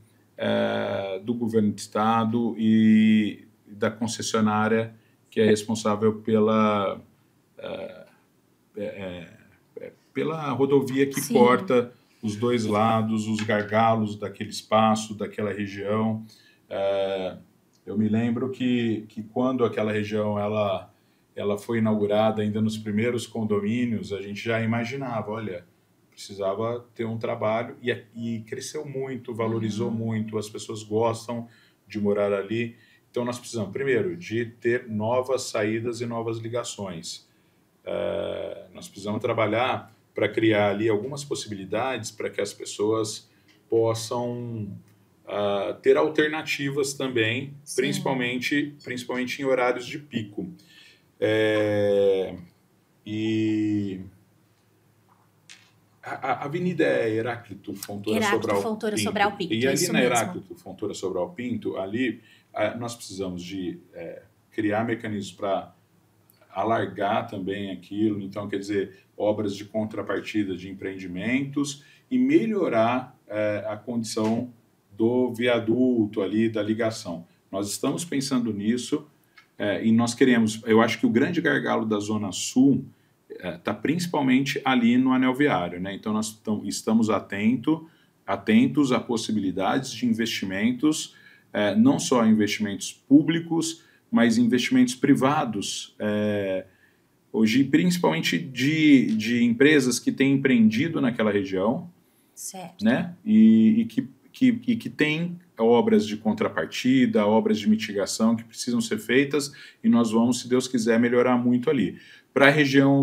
do governo do estado e da concessionária que é responsável pela rodovia que Sim. Corta os dois lados, os gargalos daquele espaço, daquela região. Eu me lembro que quando aquela região ela foi inaugurada, ainda nos primeiros condomínios, a gente já imaginava, olha, precisava ter um trabalho, e cresceu muito, valorizou muito, as pessoas gostam de morar ali. Então, nós precisamos, primeiro, de ter novas saídas e novas ligações. Nós precisamos trabalhar para criar ali algumas possibilidades para que as pessoas possam ter alternativas também, principalmente em horários de pico. E a avenida é Heráclito Fontoura Sobral Pinto. E ali na Heráclito Fontoura Sobral Pinto, ali nós precisamos de criar mecanismos para alargar também aquilo, então, quer dizer, obras de contrapartida de empreendimentos e melhorar a condição do viaduto ali, da ligação. Nós estamos pensando nisso e nós queremos, eu acho que o grande gargalo da Zona Sul está principalmente ali no anel viário, né? Então, nós estamos atentos a possibilidades de investimentos, não só investimentos públicos, mas investimentos privados, hoje principalmente de empresas que têm empreendido naquela região, certo, né? E que têm obras de contrapartida, obras de mitigação que precisam ser feitas, e nós vamos, se Deus quiser, melhorar muito ali. Para a região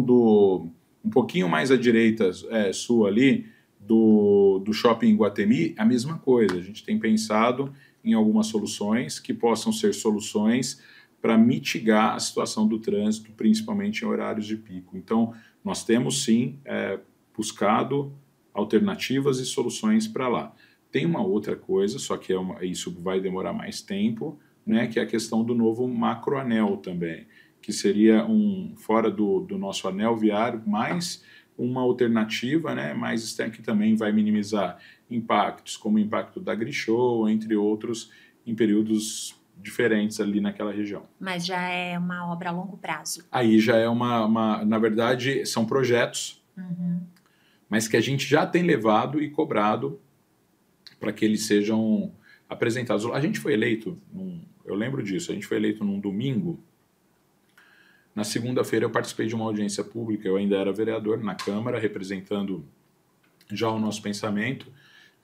um pouquinho mais à direita, sul ali, do Shopping Iguatemi, a mesma coisa. A gente tem pensado em algumas soluções que possam ser soluções para mitigar a situação do trânsito, principalmente em horários de pico. Então, nós temos sim buscado alternativas e soluções para lá. Tem uma outra coisa, só que isso vai demorar mais tempo, né, que é a questão do novo macroanel também, que seria fora do nosso anel viário, mais uma alternativa, né, mais externa, que também vai minimizar impactos, como o impacto da Grishow, entre outros, em períodos diferentes ali naquela região. Mas já é uma obra a longo prazo. Aí já é na verdade, são projetos, mas que a gente já tem levado e cobrado para que eles sejam apresentados. A gente foi eleito, eu lembro disso, a gente foi eleito num domingo. Na segunda-feira eu participei de uma audiência pública, eu ainda era vereador na Câmara, representando já o nosso pensamento.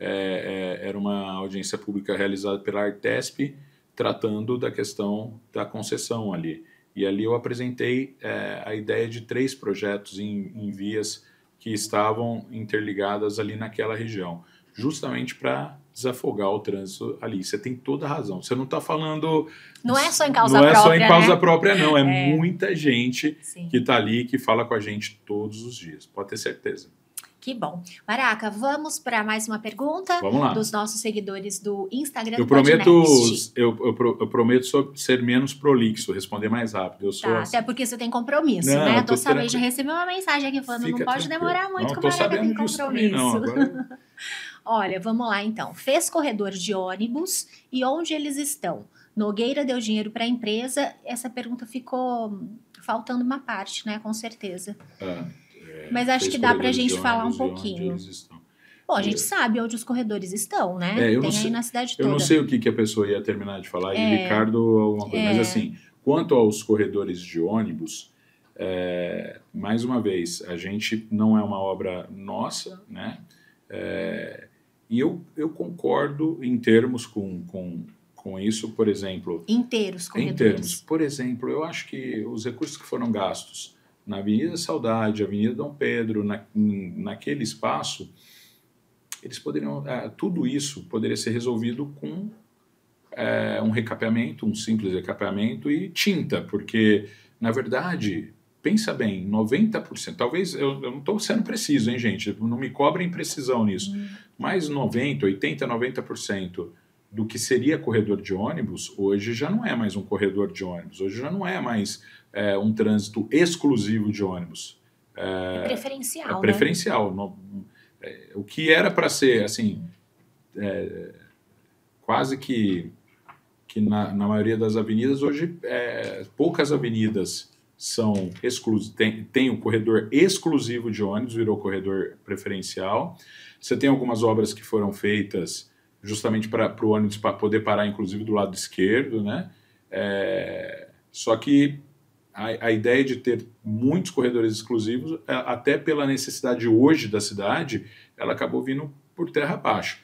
Era uma audiência pública realizada pela Artesp, tratando da questão da concessão ali. E ali eu apresentei a ideia de 3 projetos em vias que estavam interligadas ali naquela região, justamente para desafogar o trânsito ali. Você tem toda a razão. Você não está falando... Não é só em causa própria, Não é só em causa né? própria, não. É muita gente Sim. que está ali, que fala com a gente todos os dias. Pode ter certeza. Que bom. Maraca, vamos para mais uma pergunta. Vamos lá. Dos nossos seguidores do Instagram. Eu prometo ser menos prolixo, responder mais rápido. Eu sou até porque você tem compromisso, não, né? Tô sabendo, já recebi uma mensagem aqui falando, não pode demorar muito, que o Maraca tem compromisso. Também, não. Agora... Olha, vamos lá então. Fez corredor de ônibus e onde eles estão? Nogueira deu dinheiro para a empresa? Essa pergunta ficou faltando uma parte, né? Com certeza. Mas acho que dá para a gente falar um pouquinho. Bom, a gente sabe onde os corredores estão, né? Tem aí na cidade toda. Eu não sei o que a pessoa ia terminar de falar, e Ricardo alguma coisa. Mas assim, quanto aos corredores de ônibus, mais uma vez, a gente não é uma obra nossa, né? E eu concordo em termos com isso, por exemplo... Inteiros corredores. Por exemplo, eu acho que os recursos que foram gastos na Avenida Saudade, Avenida Dom Pedro, naquele espaço, eles poderiam... tudo isso poderia ser resolvido com um recapeamento, um simples recapeamento e tinta, porque, na verdade... Pensa bem, 90%, talvez, eu não estou sendo preciso, hein, gente? Não me cobrem precisão nisso. Mas 90%, 80%, 90% do que seria corredor de ônibus, hoje já não é mais um corredor de ônibus. Hoje já não é mais um trânsito exclusivo de ônibus. É preferencial, né? Preferencial. O que era para ser, assim, quase que na maioria das avenidas, hoje poucas avenidas... tem o corredor exclusivo de ônibus, virou corredor preferencial. Você tem algumas obras que foram feitas justamente para o ônibus poder parar, inclusive, do lado esquerdo, né? Só que a ideia de ter muitos corredores exclusivos, até pela necessidade hoje da cidade, ela acabou vindo por terra abaixo.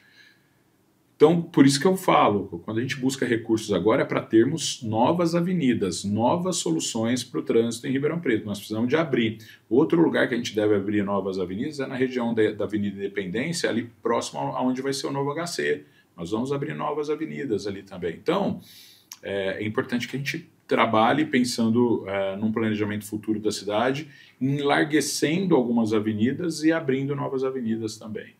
Então, por isso que eu falo, quando a gente busca recursos agora é para termos novas avenidas, novas soluções para o trânsito em Ribeirão Preto. Nós precisamos de abrir. Outro lugar que a gente deve abrir novas avenidas é na região da Avenida Independência, ali próximo aonde vai ser o novo HC. Nós vamos abrir novas avenidas ali também. Então, é importante que a gente trabalhe pensando num planejamento futuro da cidade, enlarguecendo algumas avenidas e abrindo novas avenidas também.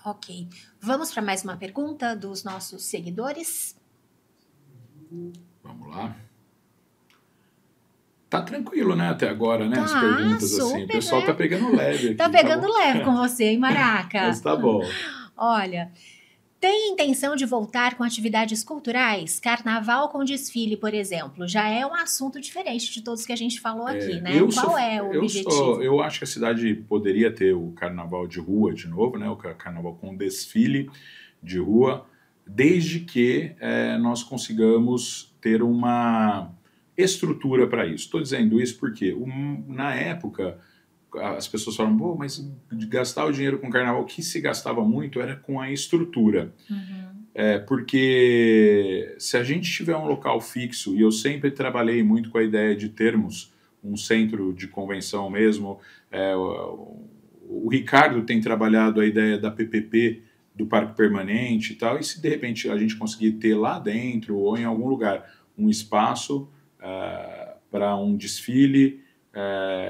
Ok. Vamos para mais uma pergunta dos nossos seguidores? Vamos lá. Tá tranquilo, né, até agora, né? As Tá, perguntas, assim. O super, pessoal né? tá pegando leve aqui. Tá pegando leve com você, hein, Maraca? Mas tá bom. Olha, tem intenção de voltar com atividades culturais? Carnaval com desfile, por exemplo, já é um assunto diferente de todos que a gente falou aqui, né? Qual é o objetivo? Eu acho que a cidade poderia ter o carnaval de rua de novo, né? O carnaval com desfile de rua, desde que nós consigamos ter uma estrutura para isso. Estou dizendo isso porque na época as pessoas falam, pô, mas de gastar o dinheiro com carnaval, o que se gastava muito era com a estrutura. Porque se a gente tiver um local fixo, e eu sempre trabalhei muito com a ideia de termos um centro de convenção mesmo, o Ricardo tem trabalhado a ideia da PPP, do Parque Permanente e tal, e se de repente a gente conseguir ter lá dentro ou em algum lugar um espaço para um desfile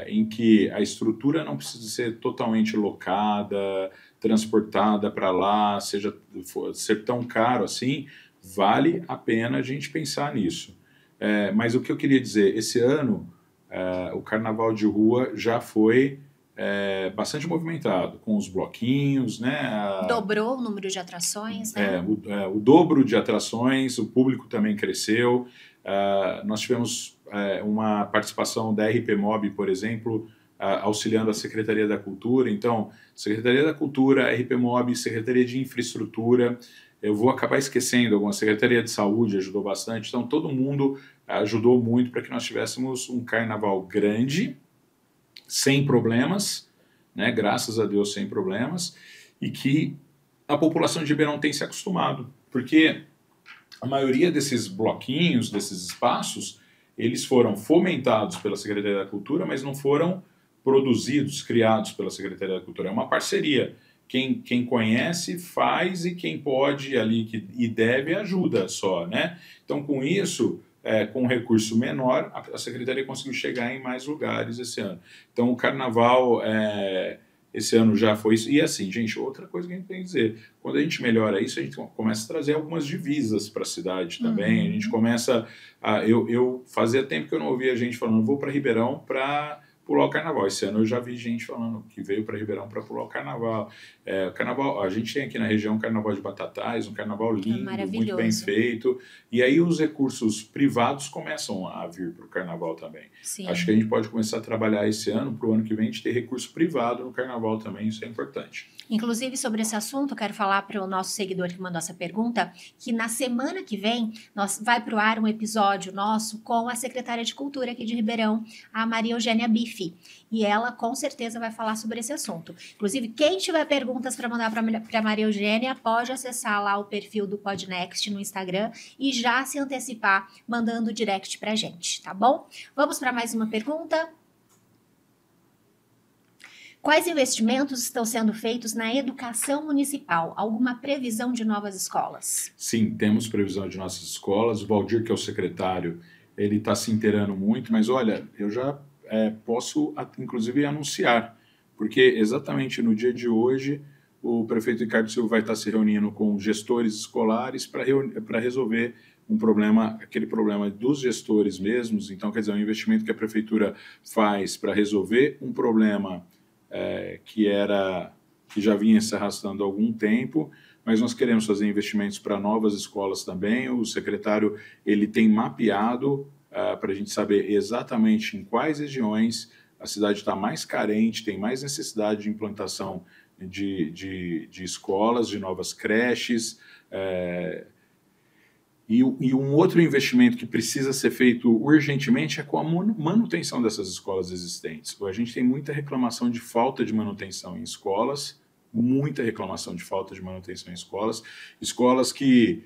em que a estrutura não precisa ser totalmente locada, transportada para lá, ser tão caro assim, vale a pena a gente pensar nisso. Mas o que eu queria dizer, esse ano o Carnaval de Rua já foi bastante movimentado, com os bloquinhos, né? Dobrou o número de atrações, né? O dobro de atrações, o público também cresceu. Nós tivemos uma participação da RP Mob, por exemplo, auxiliando a Secretaria da Cultura. Então, Secretaria da Cultura, RP Mob, Secretaria de Infraestrutura, eu vou acabar esquecendo alguma, Secretaria de Saúde ajudou bastante. Então, todo mundo ajudou muito para que nós tivéssemos um carnaval grande, sem problemas, né? Graças a Deus sem problemas, e que a população de Ribeirão tem se acostumado, porque a maioria desses bloquinhos, desses espaços, eles foram fomentados pela Secretaria da Cultura, mas não foram produzidos, criados pela Secretaria da Cultura. É uma parceria. Quem conhece, faz, e quem pode ali e deve, ajuda só, né? Então, com isso, com um recurso menor, a Secretaria conseguiu chegar em mais lugares esse ano. Então, o Carnaval, esse ano já foi isso. E assim, gente, outra coisa que a gente tem que dizer, quando a gente melhora isso, a gente começa a trazer algumas divisas para a cidade também. A gente começa eu fazia tempo que eu não ouvia gente falando, vou para Ribeirão para pular o carnaval. Esse ano eu já vi gente falando que veio para Ribeirão para pular o carnaval. Carnaval. A gente tem aqui na região um carnaval de Batatais, um carnaval lindo, muito bem feito. E aí os recursos privados começam a vir para o carnaval também. Sim. Acho que a gente pode começar a trabalhar esse ano, para o ano que vem, a gente ter recurso privado no carnaval também, isso é importante. Inclusive, sobre esse assunto, eu quero falar para o nosso seguidor que mandou essa pergunta, que na semana que vem vai para o ar um episódio nosso com a secretária de Cultura aqui de Ribeirão, a Maria Eugênia Bife. E ela, com certeza, vai falar sobre esse assunto. Inclusive, quem tiver perguntas para mandar para a Maria Eugênia, pode acessar lá o perfil do Podnext no Instagram e já se antecipar mandando direct para a gente, tá bom? Vamos para mais uma pergunta? Quais investimentos estão sendo feitos na educação municipal? Alguma previsão de novas escolas? Sim, temos previsão de nossas escolas. O Valdir, que é o secretário, ele está se inteirando muito, mas olha, eu já posso, inclusive, anunciar, porque exatamente no dia de hoje, o prefeito Ricardo Silva vai estar se reunindo com gestores escolares para resolver um problema, aquele problema dos gestores mesmos. Então, quer dizer, um investimento que a prefeitura faz para resolver um problema que já vinha se arrastando há algum tempo, mas nós queremos fazer investimentos para novas escolas também. O secretário ele tem mapeado para a gente saber exatamente em quais regiões a cidade está mais carente, tem mais necessidade de implantação de escolas, de novas creches. E um outro investimento que precisa ser feito urgentemente é com a manutenção dessas escolas existentes. A gente tem muita reclamação de falta de manutenção em escolas, muita reclamação de falta de manutenção em escolas. Escolas que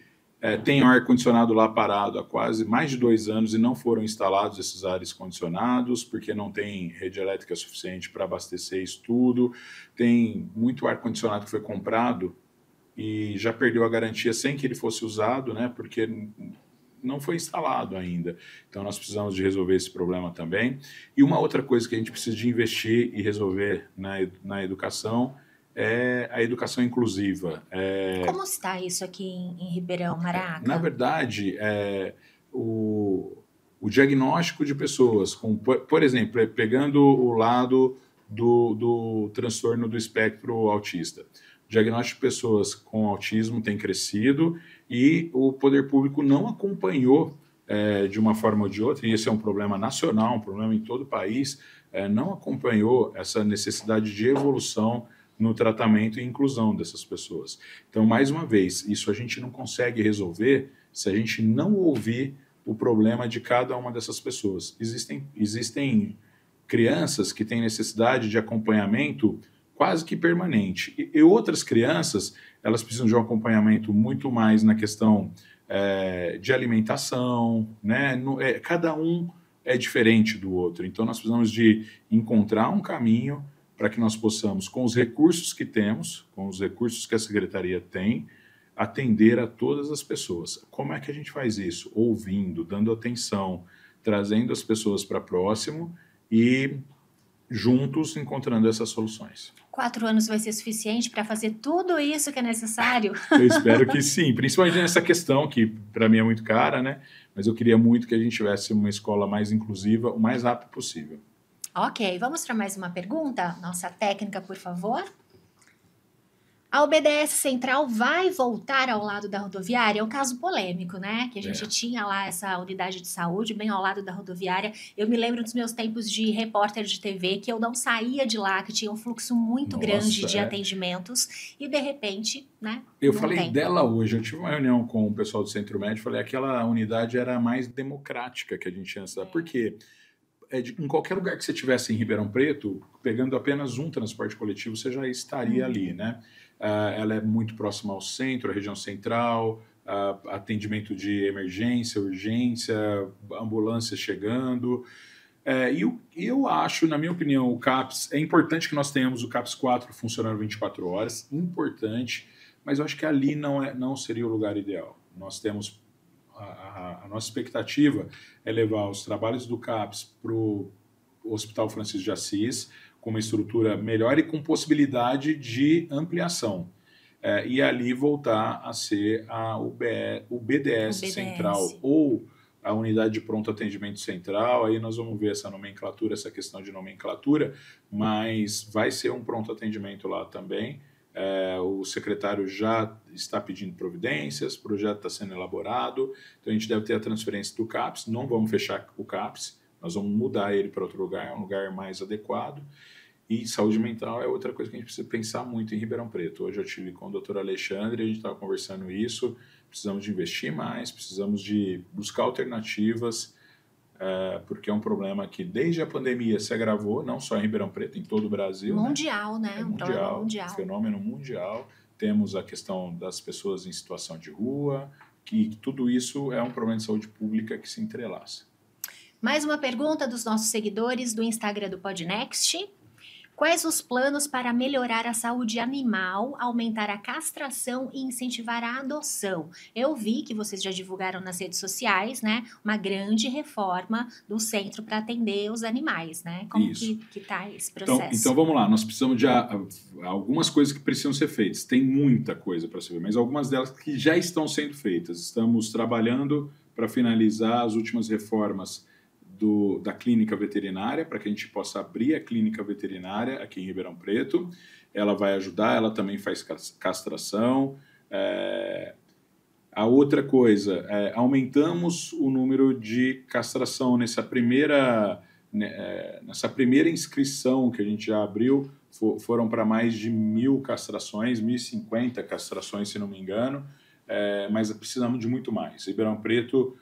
têm ar-condicionado lá parado há quase mais de 2 anos e não foram instalados esses ares condicionados, porque não tem rede elétrica suficiente para abastecer isso tudo. Tem muito ar-condicionado que foi comprado e já perdeu a garantia sem que ele fosse usado, né, porque não foi instalado ainda. Então, nós precisamos de resolver esse problema também. E uma outra coisa que a gente precisa de investir e resolver na educação é a educação inclusiva. Como está isso aqui em Ribeirão, Maraca? Na verdade, o o diagnóstico de pessoas, com, por exemplo, pegando o lado do transtorno do espectro autista. O diagnóstico de pessoas com autismo tem crescido e o poder público não acompanhou de uma forma ou de outra, e esse é um problema nacional, um problema em todo o país, não acompanhou essa necessidade de evolução no tratamento e inclusão dessas pessoas. Então, mais uma vez, isso a gente não consegue resolver se a gente não ouvir o problema de cada uma dessas pessoas. Existem crianças que têm necessidade de acompanhamento quase que permanente. E outras crianças, elas precisam de um acompanhamento muito mais na questão de alimentação, né? Cada um é diferente do outro. Então, nós precisamos de encontrar um caminho para que nós possamos, com os recursos que temos, com os recursos que a Secretaria tem, atender a todas as pessoas. Como é que a gente faz isso? Ouvindo, dando atenção, trazendo as pessoas para próximo e juntos encontrando essas soluções. 4 anos vai ser suficiente para fazer tudo isso que é necessário? Eu espero que sim, principalmente nessa questão que para mim é muito cara, né? Mas eu queria muito que a gente tivesse uma escola mais inclusiva o mais rápido possível. Ok, vamos para mais uma pergunta? Nossa técnica, por favor. A UBS Central vai voltar ao lado da rodoviária? É um caso polêmico, né? Que a gente tinha lá essa unidade de saúde bem ao lado da rodoviária. Eu me lembro dos meus tempos de repórter de TV, que eu não saía de lá, que tinha um fluxo muito grande de atendimentos. E, de repente, né? Eu falei dela hoje. Eu tive uma reunião com o pessoal do Centro Médico. Falei que aquela unidade era a mais democrática que a gente tinha. Por quê? Em qualquer lugar que você estivesse em Ribeirão Preto, pegando apenas um transporte coletivo, você já estaria ali, né? Ela é muito próxima ao centro, à região central, atendimento de emergência, urgência, ambulâncias chegando. E eu acho, na minha opinião, o CAPS, é importante que nós tenhamos o CAPS 4 funcionando 24 horas, importante, mas eu acho que ali não seria o lugar ideal. Nós temos a nossa expectativa é levar os trabalhos do CAPS para o Hospital Francisco de Assis, com uma estrutura melhor e com possibilidade de ampliação. E ali voltar a ser o BDS Central ou a Unidade de Pronto Atendimento Central. Aí nós vamos ver essa nomenclatura, essa questão de nomenclatura, mas vai ser um pronto atendimento lá também. O secretário já está pedindo providências, o projeto está sendo elaborado, então a gente deve ter a transferência do CAPS, não vamos fechar o CAPS, nós vamos mudar ele para outro lugar, um lugar mais adequado. E saúde mental é outra coisa que a gente precisa pensar muito em Ribeirão Preto. Hoje eu estive com o Dr. Alexandre, a gente estava conversando isso, precisamos de investir mais, precisamos de buscar alternativas, porque é um problema que desde a pandemia se agravou, não só em Ribeirão Preto, em todo o Brasil. Mundial, né? Mundial, um fenômeno mundial. Temos a questão das pessoas em situação de rua, que tudo isso é um problema de saúde pública que se entrelaça. Mais uma pergunta dos nossos seguidores do Instagram do Podnext. Quais os planos para melhorar a saúde animal, aumentar a castração e incentivar a adoção? Eu vi que vocês já divulgaram nas redes sociais, né? Uma grande reforma do centro para atender os animais, né? Como que está esse processo? Então vamos lá, nós precisamos de algumas coisas que precisam ser feitas. Tem muita coisa para ser feita, mas algumas delas que já estão sendo feitas. Estamos trabalhando para finalizar as últimas reformas da clínica veterinária, para que a gente possa abrir a clínica veterinária aqui em Ribeirão Preto. Ela vai ajudar, ela também faz castração. A outra coisa, aumentamos o número de castração nessa primeira inscrição que a gente já abriu, foram para mais de 1.000 castrações, 1.050 castrações, se não me engano, mas precisamos de muito mais. Ribeirão Preto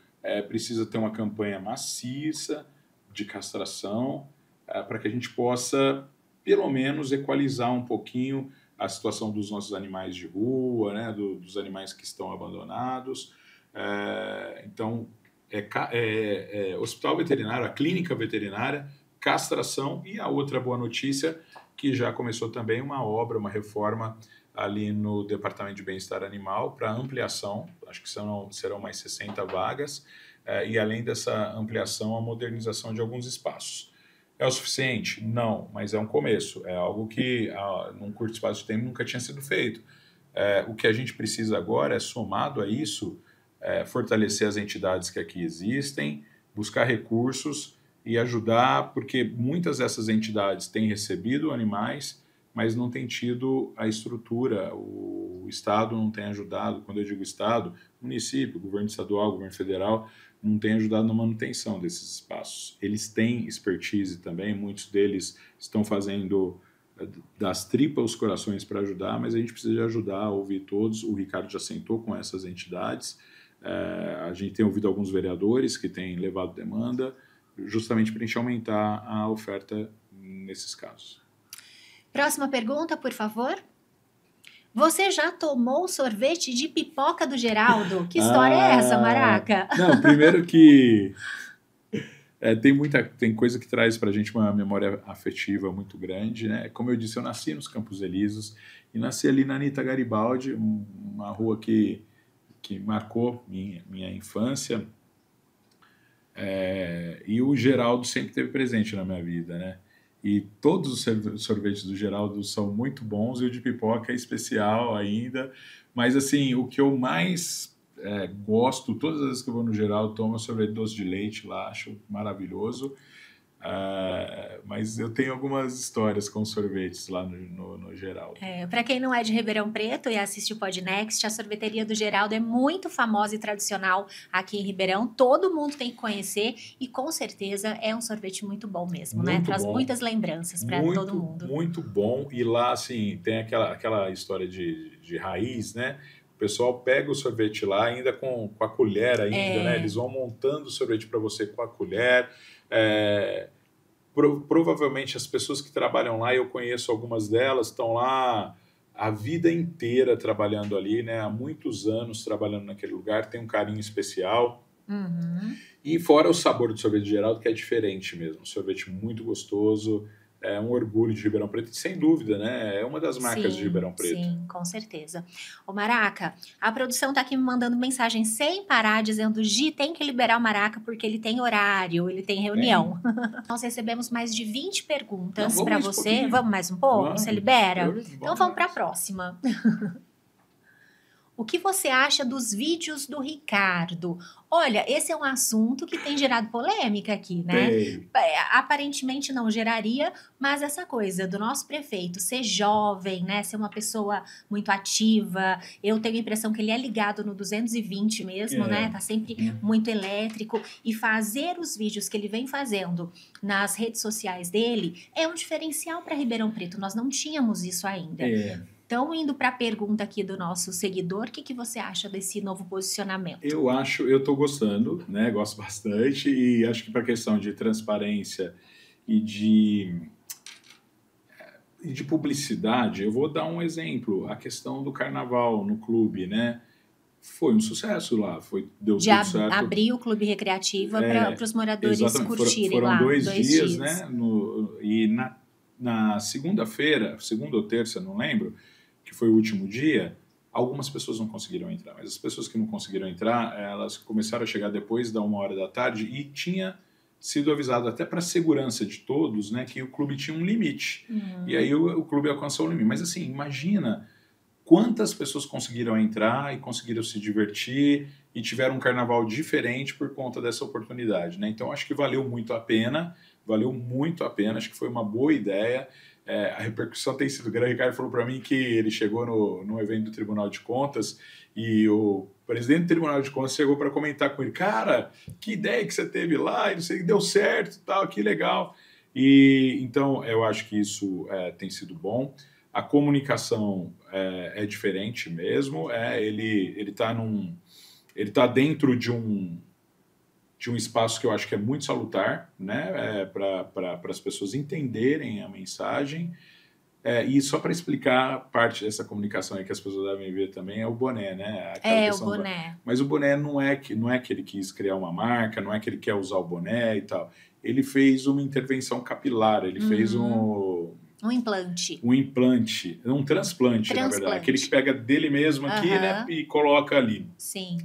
precisa ter uma campanha maciça de castração para que a gente possa, pelo menos, equalizar um pouquinho a situação dos nossos animais de rua, né, dos animais que estão abandonados. Então, hospital veterinário, a clínica veterinária, castração e a outra boa notícia, que já começou também uma obra, uma reforma ali no Departamento de Bem-Estar Animal para ampliação, acho que serão mais 60 vagas, e além dessa ampliação, a modernização de alguns espaços. É o suficiente? Não, mas é um começo, é algo que num curto espaço de tempo nunca tinha sido feito. O que a gente precisa agora é, somado a isso, fortalecer as entidades que aqui existem, buscar recursos e ajudar, porque muitas dessas entidades têm recebido animais, mas não têm tido a estrutura, o Estado não tem ajudado, quando eu digo Estado, município, governo estadual, governo federal, não tem ajudado na manutenção desses espaços. Eles têm expertise também, muitos deles estão fazendo das tripas os corações para ajudar, mas a gente precisa de ajudar, ouvir todos. O Ricardo já sentou com essas entidades, a gente tem ouvido alguns vereadores que têm levado demanda, justamente para a gente aumentar a oferta nesses casos. Próxima pergunta, por favor. Você já tomou sorvete de pipoca do Geraldo? Que história é essa, Maraca? Não, primeiro que tem coisa que traz para a gente uma memória afetiva muito grande, né? Como eu disse, eu nasci nos Campos Elíseos e nasci ali na Anita Garibaldi, uma rua que marcou minha infância. E o Geraldo sempre esteve presente na minha vida, né? E todos os sorvetes do Geraldo são muito bons e o de pipoca é especial ainda. Mas, assim, o que eu mais gosto, todas as vezes que eu vou no Geraldo, tomo sorvete doce de leite lá, acho maravilhoso. Mas eu tenho algumas histórias com sorvetes lá no Geraldo. Para quem não é de Ribeirão Preto e assiste o Podnext, a sorveteria do Geraldo é muito famosa e tradicional aqui em Ribeirão. Todo mundo tem que conhecer e com certeza é um sorvete muito bom mesmo, muito, né? Traz muitas lembranças para todo mundo. Muito bom. E lá, assim, tem aquela história de raiz, né? O pessoal pega o sorvete lá ainda com a colher ainda, né? Eles vão montando o sorvete para você com a colher. Provavelmente as pessoas que trabalham lá, eu conheço algumas delas, estão lá a vida inteira trabalhando ali, né? Há muitos anos trabalhando naquele lugar, tem um carinho especial. Uhum. E fora o sabor do sorvete de Geraldo, que é diferente mesmo, um sorvete muito gostoso, é um orgulho de Ribeirão Preto, sem dúvida, né? É uma das marcas de Ribeirão Preto. Sim, com certeza. Ô Maraca, a produção tá aqui me mandando mensagem sem parar, dizendo: Gi, tem que liberar o Maraca porque ele tem horário, ele tem reunião. Nós recebemos mais de 20 perguntas para você. Vamos mais um pouco? Você libera? Então vamos para a próxima. O que você acha dos vídeos do Ricardo? Olha, esse é um assunto que tem gerado polêmica aqui, né? Aparentemente não geraria, mas essa coisa do nosso prefeito ser jovem, né? Ser uma pessoa muito ativa. Eu tenho a impressão que ele é ligado no 220 mesmo, né? Tá sempre muito elétrico. E fazer os vídeos que ele vem fazendo nas redes sociais dele é um diferencial para Ribeirão Preto. Nós não tínhamos isso ainda. Então, indo para a pergunta aqui do nosso seguidor, o que você acha desse novo posicionamento? Eu estou gostando, né? Gosto bastante e acho que para a questão de transparência e de publicidade, eu vou dar um exemplo. A questão do carnaval no clube, né? Foi um sucesso lá, deu tudo certo. Abrir o clube recreativo para os moradores curtirem foram lá. Foram 2 dias, né? E na segunda-feira, segunda ou terça, não lembro, que foi o último dia, algumas pessoas não conseguiram entrar. Mas as pessoas que não conseguiram entrar, elas começaram a chegar depois da 1h da tarde e tinha sido avisado até para a segurança de todos, né, que o clube tinha um limite. E aí o clube alcançou o limite. Mas assim, imagina quantas pessoas conseguiram entrar e conseguiram se divertir e tiveram um carnaval diferente por conta dessa oportunidade, né? Então acho que valeu muito a pena, acho que foi uma boa ideia. A repercussão tem sido grande. O Ricardo falou para mim que ele chegou no evento do Tribunal de Contas e o presidente do Tribunal de Contas chegou para comentar com ele: cara, que ideia que você teve lá, e não sei, que deu certo, tal, que legal. E então eu acho que isso tem sido bom. A comunicação é diferente mesmo. Ele tá dentro de um espaço que eu acho que é muito salutar, né, para as pessoas entenderem a mensagem. E só para explicar parte dessa comunicação aí que as pessoas devem ver também é o boné, né? O boné. Mas o boné não é que ele quis criar uma marca, não é que ele quer usar o boné e tal. Ele fez uma intervenção capilar, ele fez um implante. Um transplante, na verdade. Aquele que pega dele mesmo aqui, né, e coloca ali. Sim.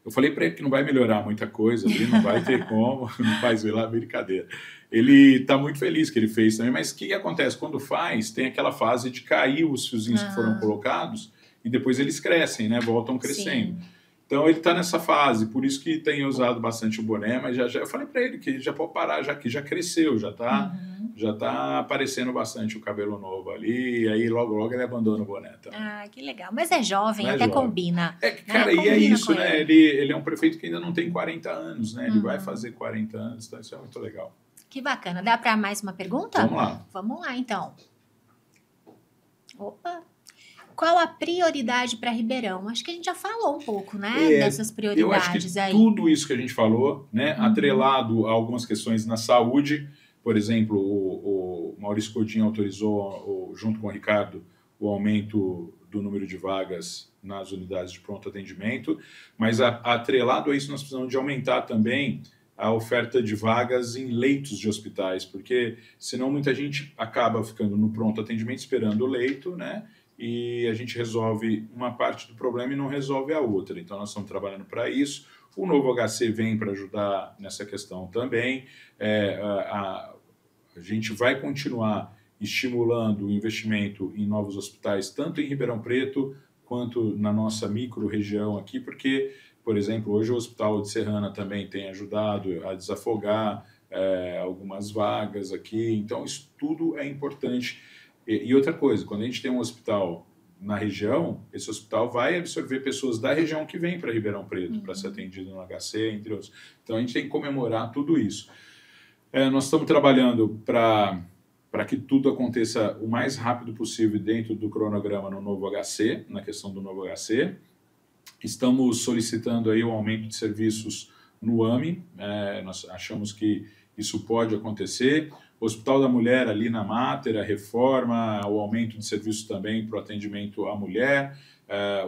Eu falei para ele que não vai melhorar muita coisa ali, não vai ter como, não faz lá brincadeira. Ele está muito feliz que ele fez também, mas o que acontece? Quando faz, tem aquela fase de cair os fiozinhos que foram colocados e depois eles crescem, né? Voltam crescendo. Sim. Então ele está nessa fase, por isso que tem usado bastante o boné, mas já eu falei para ele que já pode parar, já que já cresceu, já tá aparecendo bastante o cabelo novo ali, e aí logo ele abandona o boné também. Ah, que legal. Mas é jovem, É até jovem. combina. Cara, né? e é isso, com né? Ele é um prefeito que ainda não tem 40 anos, né? Ele vai fazer 40 anos, então isso é muito legal. Que bacana. Dá para mais uma pergunta? Vamos lá. Vamos lá, então. Opa! Qual a prioridade para Ribeirão? Acho que a gente já falou um pouco, né? Dessas prioridades eu acho que aí. tudo isso que a gente falou, né? Atrelado a algumas questões na saúde, por exemplo, o Maurício Coutinho autorizou, junto com o Ricardo, o aumento do número de vagas nas unidades de pronto atendimento, mas atrelado a isso nós precisamos de aumentar também a oferta de vagas em leitos de hospitais, porque senão muita gente acaba ficando no pronto atendimento esperando o leito, né? E a gente resolve uma parte do problema e não resolve a outra. Então, nós estamos trabalhando para isso. O novo HC vem para ajudar nessa questão também. A gente vai continuar estimulando o investimento em novos hospitais, tanto em Ribeirão Preto quanto na nossa micro-região aqui, porque, por exemplo, hoje o Hospital de Serrana também tem ajudado a desafogar algumas vagas aqui. Então, isso tudo é importante. E outra coisa, quando a gente tem um hospital na região, esse hospital vai absorver pessoas da região que vêm para Ribeirão Preto para ser atendido no HC, entre outros. Então a gente tem que comemorar tudo isso. Nós estamos trabalhando para que tudo aconteça o mais rápido possível dentro do cronograma no novo HC, na questão do novo HC. Estamos solicitando aí o aumento de serviços no AMI, nós achamos que isso pode acontecer. O Hospital da Mulher ali na Mater, a reforma, o aumento de serviços também para o atendimento à mulher.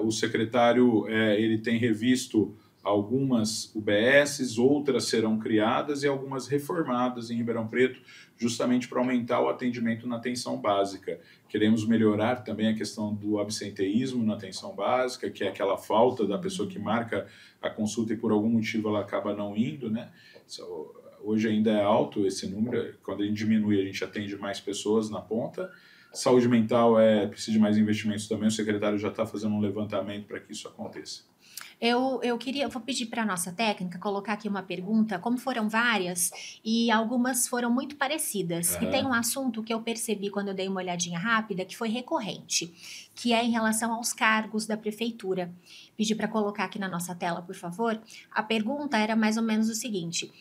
O secretário ele tem revisto algumas UBSs, outras serão criadas e algumas reformadas em Ribeirão Preto, justamente para aumentar o atendimento na atenção básica. Queremos melhorar também a questão do absenteísmo na atenção básica, que é aquela falta da pessoa que marca a consulta e por algum motivo ela acaba não indo, né? Hoje ainda é alto esse número, quando a gente diminui, a gente atende mais pessoas na ponta. Saúde mental precisa de mais investimentos também, o secretário já está fazendo um levantamento para que isso aconteça. Eu vou pedir para a nossa técnica colocar aqui uma pergunta, como foram várias, e algumas foram muito parecidas. E tem um assunto que eu percebi quando eu dei uma olhadinha rápida, que foi recorrente, que é em relação aos cargos da prefeitura. Pedi para colocar aqui na nossa tela, por favor. A pergunta era mais ou menos o seguinte,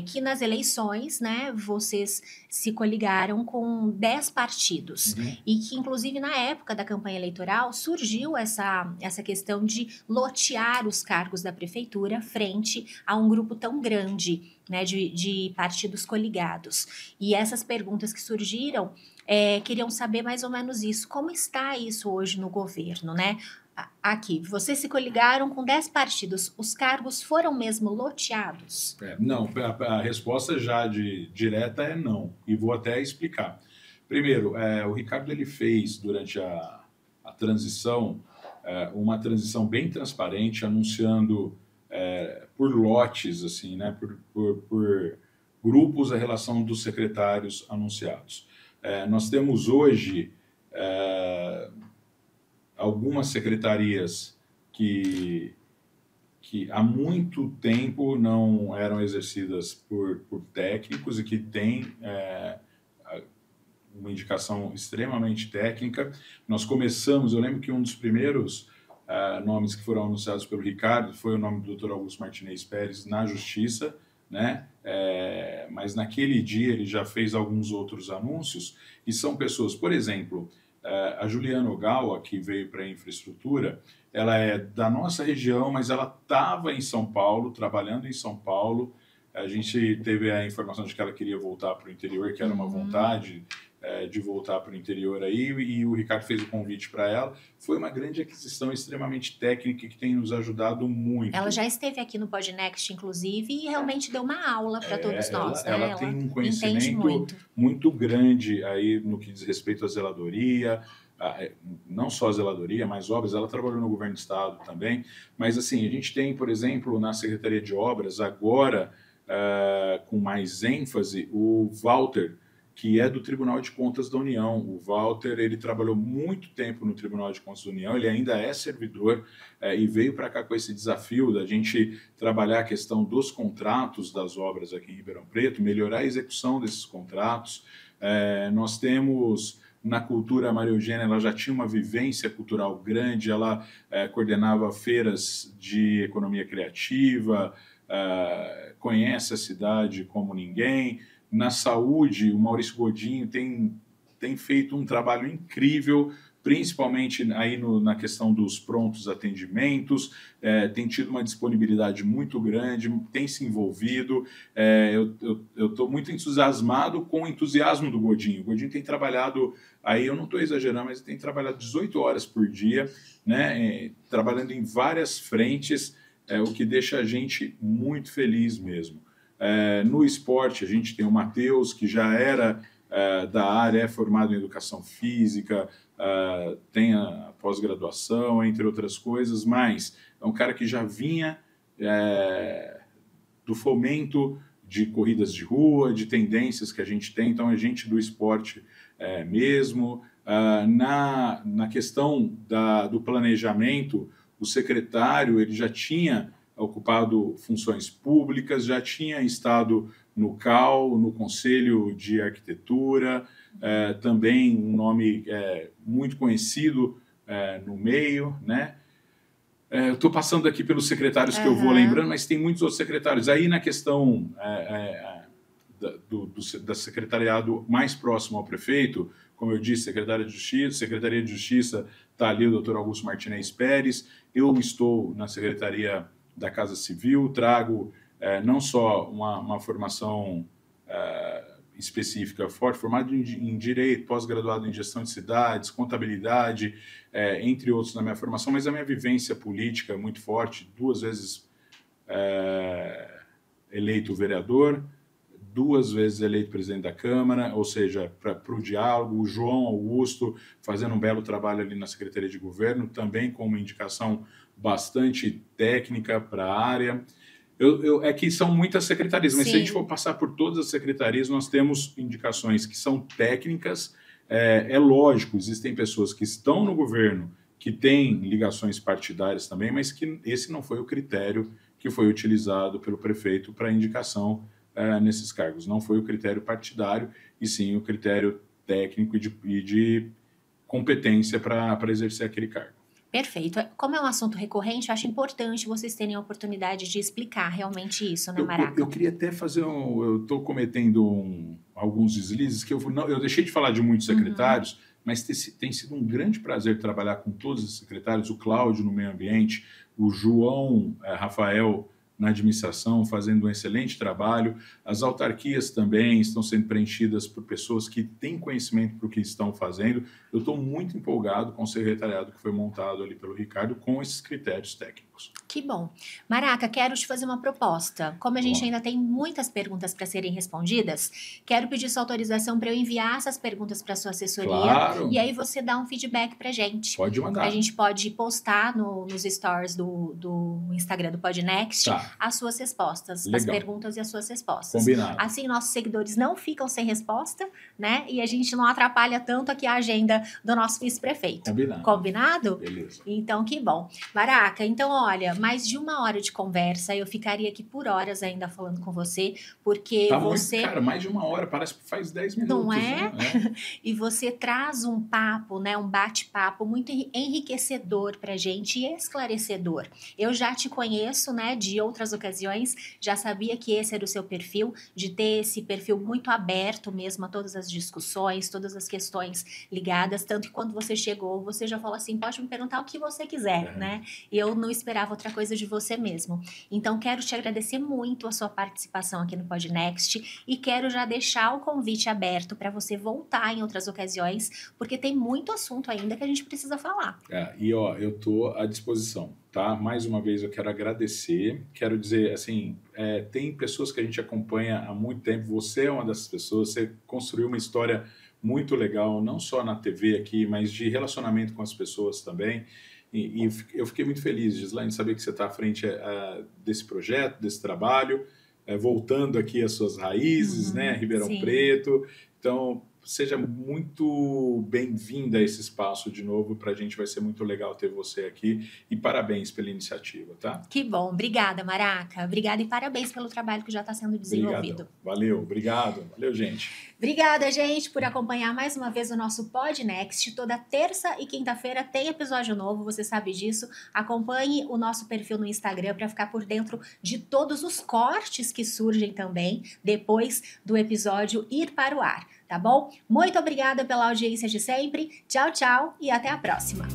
que nas eleições, né, vocês se coligaram com 10 partidos, e que, inclusive, na época da campanha eleitoral, surgiu essa questão de lotear os cargos da prefeitura frente a um grupo tão grande, né, de partidos coligados. E essas perguntas que surgiram queriam saber mais ou menos isso. Como está isso hoje no governo, né? Aqui, vocês se coligaram com 10 partidos. Os cargos foram mesmo loteados? Não, a resposta já direta é não. E vou até explicar. Primeiro, o Ricardo ele fez durante a transição uma transição bem transparente, anunciando por lotes, assim, né, por grupos a relação dos secretários anunciados. Nós temos hoje algumas secretarias que há muito tempo não eram exercidas por técnicos e que têm uma indicação extremamente técnica. Nós começamos, eu lembro que um dos primeiros nomes que foram anunciados pelo Ricardo foi o nome do Dr. Augusto Martinez Pérez na Justiça, né? Mas naquele dia ele já fez alguns outros anúncios e são pessoas, por exemplo, a Juliana Ogawa, que veio para a infraestrutura, ela é da nossa região, mas ela estava em São Paulo, trabalhando em São Paulo. A gente teve a informação de que ela queria voltar para o interior, que era uma vontade de voltar para o interior aí, e o Ricardo fez o convite para ela. Foi uma grande aquisição extremamente técnica que tem nos ajudado muito. Ela já esteve aqui no Podnext, inclusive, e realmente deu uma aula para todos nós. Ela tem um conhecimento muito grande aí no que diz respeito à zeladoria, não só a zeladoria, mas obras. Ela trabalhou no governo do estado também. Mas assim, a gente tem, por exemplo, na Secretaria de Obras, agora, com mais ênfase, o Walter, que é do Tribunal de Contas da União. O Walter, ele trabalhou muito tempo no Tribunal de Contas da União, ele ainda é servidor e veio para cá com esse desafio da gente trabalhar a questão dos contratos das obras aqui em Ribeirão Preto, melhorar a execução desses contratos. Nós temos, na cultura, a Maria Eugênia, ela já tinha uma vivência cultural grande, ela coordenava feiras de economia criativa, conhece a cidade como ninguém. Na saúde, o Maurício Godinho tem feito um trabalho incrível, principalmente aí na questão dos prontos atendimentos, tem tido uma disponibilidade muito grande, tem se envolvido. Eu estou muito entusiasmado com o entusiasmo do Godinho. O Godinho tem trabalhado, aí eu não estou exagerando, mas tem trabalhado 18 horas por dia, né, trabalhando em várias frentes, o que deixa a gente muito feliz mesmo. No esporte, a gente tem o Matheus, que já era da área, é formado em educação física, tem a pós-graduação, entre outras coisas, mas é um cara que já vinha do fomento de corridas de rua, de tendências que a gente tem, então é gente do esporte mesmo. Na questão do planejamento, o secretário ele já tinha ocupado funções públicas, já tinha estado no CAL, no Conselho de Arquitetura, também um nome muito conhecido no meio, né? Eu estou passando aqui pelos secretários que eu vou lembrando, mas tem muitos outros secretários. Aí na questão da secretariado mais próximo ao prefeito, como eu disse, Secretaria de Justiça está ali o doutor Augusto Martinez Pérez, eu estou na Secretaria da Casa Civil, trago não só uma formação específica forte, formado em Direito, pós-graduado em Gestão de Cidades, Contabilidade, entre outros na minha formação, mas a minha vivência política é muito forte, 2 vezes eleito vereador, 2 vezes eleito presidente da Câmara, ou seja, para o diálogo, o João Augusto fazendo um belo trabalho ali na Secretaria de Governo, também com uma indicação bastante técnica para a área. É que são muitas secretarias, mas se a gente for passar por todas as secretarias, nós temos indicações que são técnicas. É lógico, existem pessoas que estão no governo que têm ligações partidárias também, mas que esse não foi o critério que foi utilizado pelo prefeito para indicação nesses cargos. Não foi o critério partidário, e sim o critério técnico e de competência para exercer aquele cargo. Perfeito. Como é um assunto recorrente, eu acho importante vocês terem a oportunidade de explicar realmente isso, né, Maraca? Eu queria até fazer eu estou cometendo alguns deslizes, que eu deixei de falar de muitos secretários, mas tem sido um grande prazer trabalhar com todos os secretários, o Cláudio no meio ambiente, o João Rafael na administração, fazendo um excelente trabalho. As autarquias também estão sendo preenchidas por pessoas que têm conhecimento para o que estão fazendo. Eu estou muito empolgado com o secretariado que foi montado ali pelo Ricardo com esses critérios técnicos. Que bom. Maraca, quero te fazer uma proposta. Como a gente ainda tem muitas perguntas para serem respondidas, quero pedir sua autorização para eu enviar essas perguntas para sua assessoria. Claro. E aí você dá um feedback para a gente. Pode mandar. A gente pode postar nos stories do Instagram do Podnext as suas respostas, as perguntas e as suas respostas. Combinado. Assim, nossos seguidores não ficam sem resposta, né? E a gente não atrapalha tanto aqui a agenda do nosso vice-prefeito. Combinado. Combinado? Beleza. Então, que bom. Maraca, então, olha, mais de 1 hora de conversa, eu ficaria aqui por horas ainda falando com você, porque você... Muito, cara, mais de 1 hora, parece que faz 10 minutos. Não é? Né? E você traz um papo, né, um bate-papo muito enriquecedor pra gente e esclarecedor. Eu já te conheço, né, de outras ocasiões, já sabia que esse era o seu perfil, de ter esse perfil muito aberto mesmo a todas as discussões, todas as questões ligadas, tanto que quando você chegou, você já falou assim, pode me perguntar o que você quiser, né? E eu não esperava outra coisa de você mesmo. Então, quero te agradecer muito a sua participação aqui no Podnext e quero já deixar o convite aberto para você voltar em outras ocasiões, porque tem muito assunto ainda que a gente precisa falar. Eu tô à disposição, tá? Mais uma vez eu quero agradecer, quero dizer, assim, tem pessoas que a gente acompanha há muito tempo, você é uma dessas pessoas, você construiu uma história muito legal, não só na TV aqui, mas de relacionamento com as pessoas também. E eu fiquei muito feliz, Gislaine, de saber que você está à frente desse projeto, desse trabalho. voltando aqui às suas raízes, né? Ribeirão sim. Preto. Então, seja muito bem-vinda a esse espaço de novo. Para a gente vai ser muito legal ter você aqui. E parabéns pela iniciativa, tá? Que bom. Obrigada, Maraca. Obrigada e parabéns pelo trabalho que já está sendo desenvolvido. Obrigadão. Valeu, obrigado. Valeu, gente. Obrigada, gente, por acompanhar mais uma vez o nosso Podnext. Toda terça e quinta-feira tem episódio novo, você sabe disso. Acompanhe o nosso perfil no Instagram para ficar por dentro de todos os cortes que surgem também depois do episódio ir para o ar, tá bom? Muito obrigada pela audiência de sempre. Tchau, tchau e até a próxima.